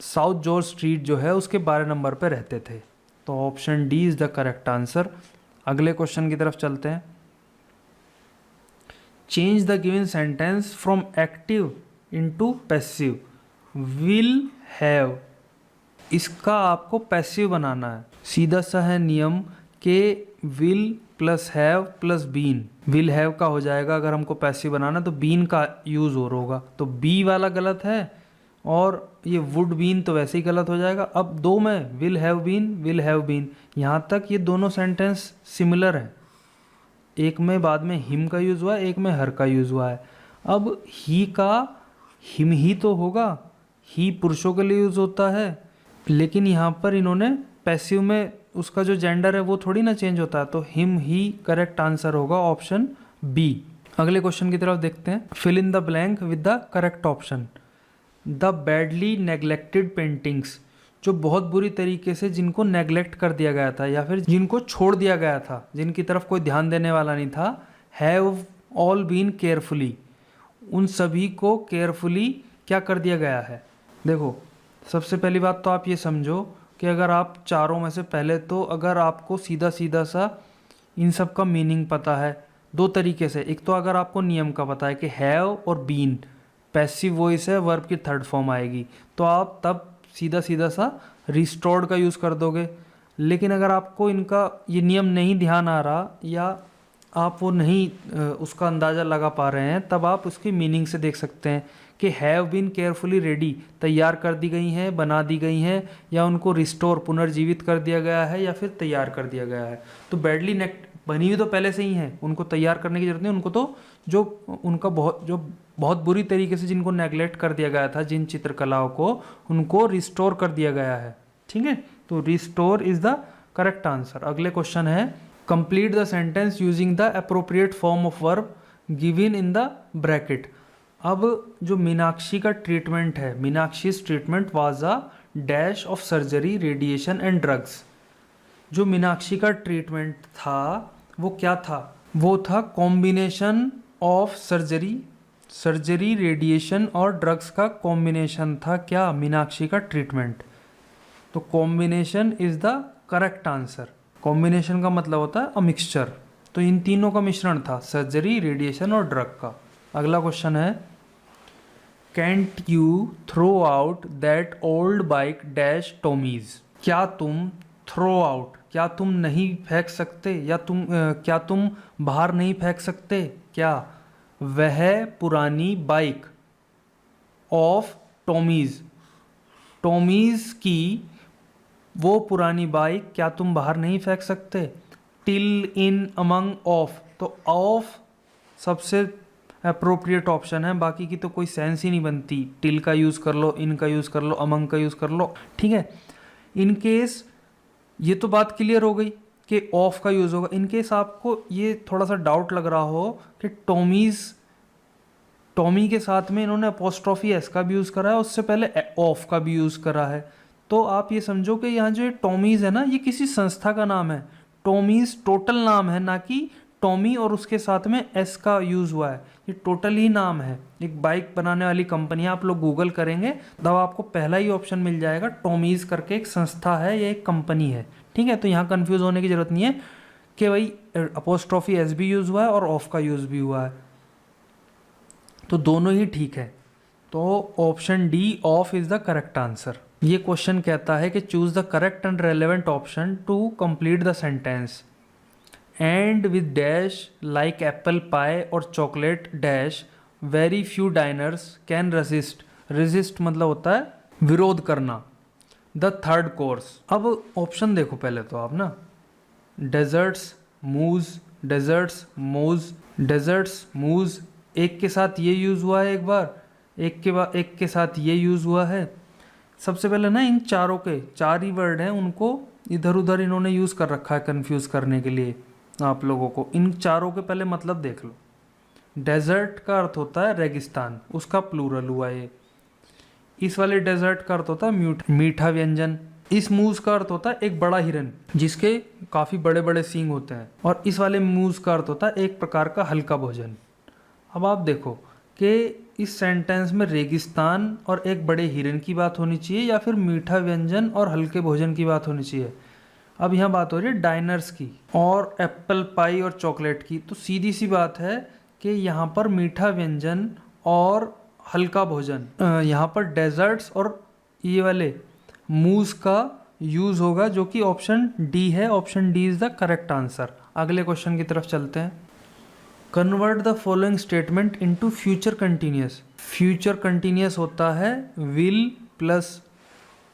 साउथ जॉर्ज स्ट्रीट जो है, उसके 12 नंबर पर रहते थे। तो option D is the correct answer. अगले क्वेश्चन की तरफ चलते हैं। Change the given sentence from active into passive. Will have, इसका आपको पैसिव बनाना है। सीधा सा है नियम के will plus have plus been. Will have का हो जाएगा अगर हमको पैसिव बनाना, तो बीन का यूज और होगा, तो बी वाला गलत है, और ये वुड बीन तो वैसे ही गलत हो जाएगा। अब दो में विल हैव बीन, यहाँ तक ये दोनों सेंटेंस सिमिलर है। एक में बाद में हिम का यूज़ हुआ है, एक में हर का यूज़ हुआ है। अब ही का हिम ही तो होगा, ही पुरुषों के लिए यूज़ होता है, लेकिन यहाँ पर इन्होंने पैसिव में उसका जो जेंडर है वो थोड़ी ना चेंज होता है, तो हिम ही करेक्ट आंसर होगा, ऑप्शन बी। अगले क्वेश्चन की तरफ देखते हैं। Fill in the blank with the correct option. The badly neglected paintings, जो बहुत बुरी तरीके से जिनको नेग्लेक्ट कर दिया गया था या फिर जिनको छोड़ दिया गया था, जिनकी तरफ कोई ध्यान देने वाला नहीं था, हैव ऑल बीन केयरफुली, उन सभी को केयरफुली क्या कर दिया गया है। देखो, सबसे पहली बात तो आप ये समझो कि अगर आप चारों में से पहले तो अगर आपको सीधा सीधा सा इन सब का मीनिंग पता है दो तरीके से। एक तो अगर आपको नियम का पता है कि हैव और बीन पैसिव वॉइस है, वर्ब की थर्ड फॉर्म आएगी, तो आप तब सीधा सीधा सा रिस्टोर्ड का यूज़ कर दोगे। लेकिन अगर आपको इनका ये नियम नहीं ध्यान आ रहा, या आप वो नहीं उसका अंदाज़ा लगा पा रहे हैं, तब आप उसकी मीनिंग से देख सकते हैं कि हैव बीन केयरफुली रेडी, तैयार कर दी गई हैं, बना दी गई हैं, या उनको रिस्टोर, पुनर्जीवित कर दिया गया है, या फिर तैयार कर दिया गया है। तो बैडली बनी हुई तो पहले से ही हैं, उनको तैयार करने की जरूरत नहीं। उनको तो जो उनका बहुत बुरी तरीके से जिनको नेगलेक्ट कर दिया गया था, जिन चित्रकलाओं को, उनको रिस्टोर कर दिया गया है। ठीक है, तो restore is the correct answer. अगले क्वेश्चन है complete the sentence using the appropriate form of verb given in the bracket. अब जो मीनाक्षी का ट्रीटमेंट है, Meenakshi's treatment was a dash of surgery, radiation and drugs. जो मीनाक्षी का ट्रीटमेंट था वो क्या था? वो था कॉम्बिनेशन ऑफ सर्जरी, रेडिएशन और ड्रग्स का कॉम्बिनेशन था क्या मीनाक्षी का ट्रीटमेंट। तो combination is the correct answer. Combination का मतलब होता है अ मिक्सचर, तो इन तीनों का मिश्रण था, सर्जरी, रेडिएशन और ड्रग का। अगला क्वेश्चन है can't you throw out that old bike dash Tommy's. क्या तुम थ्रो आउट, क्या तुम नहीं फेंक सकते, या क्या तुम बाहर नहीं फेंक सकते क्या वह पुरानी बाइक ऑफ टॉमीज, टॉमीज की वो पुरानी बाइक क्या तुम बाहर नहीं फेंक सकते। टिल, इन, अमंग, ऑफ, तो ऑफ सबसे अप्रोप्रिएट ऑप्शन है, बाकी की तो कोई सेंस ही नहीं बनती। टिल का यूज़ कर लो, इन का यूज़ कर लो, अमंग का यूज़ कर लो। ठीक है, इन केस ये तो बात क्लियर हो गई कि ऑफ का यूज़ होगा। इन केस आपको ये थोड़ा सा डाउट लग रहा हो कि टॉमी के साथ में इन्होंने अपोस्ट्रॉफी एस का भी यूज़ करा है, उससे पहले ऑफ का भी यूज़ करा है, तो आप ये समझो कि यहाँ जो टॉमीज़ है ना, ये किसी संस्था का नाम है। टॉमीज़ टोटल नाम है, ना कि टॉमी और उसके साथ में एस का यूज़ हुआ है। ये टोटल ही नाम है, एक बाइक बनाने वाली कंपनी। आप लोग गूगल करेंगे तब आपको पहला ही ऑप्शन मिल जाएगा, टॉमीज़ करके एक संस्था है, ये एक कंपनी है। ठीक है, तो यहाँ कंफ्यूज होने की जरूरत नहीं है कि भाई अपोस्ट्रॉफी एस भी यूज़ हुआ है और ऑफ का यूज़ भी हुआ है, तो दोनों ही ठीक है। तो option D of is the correct answer. ये क्वेश्चन कहता है कि choose the correct and relevant option to complete the sentence. And with dash like apple pie और chocolate dash very few diners can resist. Resist मतलब होता है विरोध करना। The third course. अब ऑप्शन देखो पहले तो आप ना, डेजर्ट्स मूज, डेजर्ट्स मूज, डेजर्ट्स मूज, एक के साथ ये यूज़ हुआ है एक बार, एक के साथ ये यूज़ हुआ है। सबसे पहले ना इन चारों के चार ही वर्ड हैं, उनको इधर उधर इन्होंने यूज़ कर रखा है कंफ्यूज करने के लिए आप लोगों को। इन चारों के पहले मतलब देख लो। डेजर्ट का अर्थ होता है रेगिस्तान, उसका प्लूरल हुआ ये। इस वाले डेजर्ट का अर्थ होता है मीठा व्यंजन। इस मूज का अर्थ होता है एक बड़ा हिरन जिसके काफ़ी बड़े बड़े सींग होते हैं। और इस वाले मूज का अर्थ होता है एक प्रकार का हल्का भोजन। अब आप देखो कि इस सेंटेंस में रेगिस्तान और एक बड़े हिरन की बात होनी चाहिए, या फिर मीठा व्यंजन और हल्के भोजन की बात होनी चाहिए। अब यहाँ बात हो रही है डाइनर्स की और एप्पल पाई और चॉकलेट की, तो सीधी सी बात है कि यहाँ पर मीठा व्यंजन और हल्का भोजन, यहाँ पर डेजर्ट्स और ये वाले मूज का यूज़ होगा, जो कि ऑप्शन डी है। Option D is the correct answer. अगले क्वेश्चन की तरफ चलते हैं। Convert the following statement into future continuous. Future continuous होता है will plus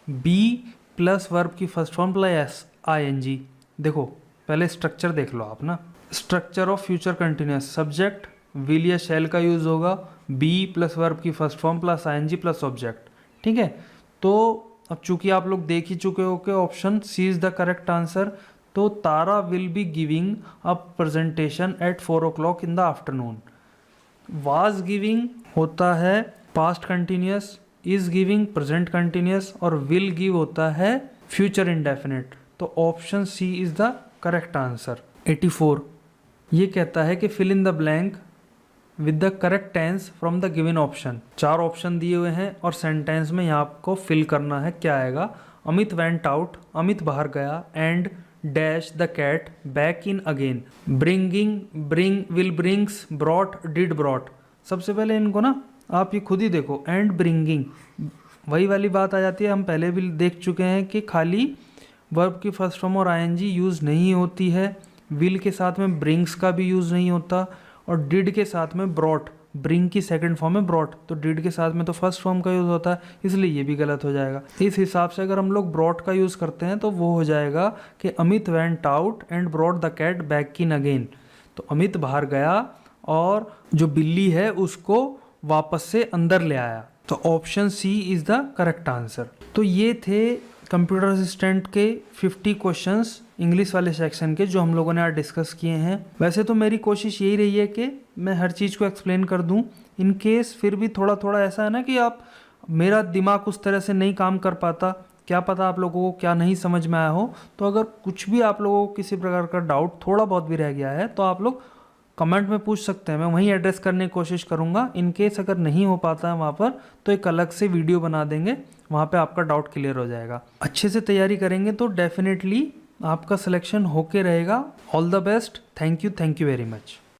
be plus verb की फर्स्ट फॉर्म प्लस ING। देखो पहले स्ट्रक्चर देख लो आप ना। Structure of future continuous, subject will या शैल का यूज होगा, बी प्लस वर्ब की first form plus ING plus object. ठीक है, तो अब चूंकि आप लोग देख ही चुके हो कि option C is the correct answer, तो Tara will be giving a presentation at 4 o'clock in the afternoon. Was giving होता है past continuous, is giving present continuous, और विल गिव होता है फ्यूचर इंडेफिनिट। तो option C is the correct answer. 84 ये कहता है कि fill in the blank with the correct tense from the given option. 4 option दिए हुए हैं और सेंटेंस में यहाँ आपको फिल करना है। क्या आएगा? अमित वेंट आउट, अमित बाहर गया, and dash the cat back in again, bringing, bring, will brings, brought, did brought. सबसे पहले इनको ना आप ये खुद ही देखो, एंड ब्रिंगिंग वही वाली बात आ जाती है, हम पहले भी देख चुके हैं कि खाली वर्ब की फर्स्ट फॉर्म और ING यूज़ नहीं होती है। विल के साथ में ब्रिंग्स का भी यूज़ नहीं होता, और डिड के साथ में ब्रॉट, ब्रिंग की सेकंड फॉर्म है ब्रॉट, तो डिड के साथ में तो फर्स्ट फॉर्म का यूज़ होता है, इसलिए ये भी गलत हो जाएगा। इस हिसाब से अगर हम लोग ब्रॉट का यूज़ करते हैं तो वो हो जाएगा कि Amit went out and brought the cat back in again. तो अमित बाहर गया और जो बिल्ली है उसको वापस से अंदर ले आया। तो option C is the correct answer. तो ये थे कंप्यूटर असिस्टेंट के 50 क्वेश्चंस इंग्लिश वाले सेक्शन के जो हम लोगों ने आज डिस्कस किए हैं। वैसे तो मेरी कोशिश यही रही है कि मैं हर चीज़ को एक्सप्लेन कर दूं। इन केस फिर भी थोड़ा थोड़ा ऐसा है ना कि आप, मेरा दिमाग उस तरह से नहीं काम कर पाता, क्या पता आप लोगों को क्या नहीं समझ में आया हो, तो अगर कुछ भी आप लोगों को किसी प्रकार का डाउट थोड़ा बहुत भी रह गया है तो आप लोग कमेंट में पूछ सकते हैं, मैं वहीं एड्रेस करने की कोशिश करूंगा। इन केस अगर नहीं हो पाता है वहाँ पर तो एक अलग से वीडियो बना देंगे, वहाँ पे आपका डाउट क्लियर हो जाएगा। अच्छे से तैयारी करेंगे तो डेफिनेटली आपका सिलेक्शन होके रहेगा। All the best, thank you very much.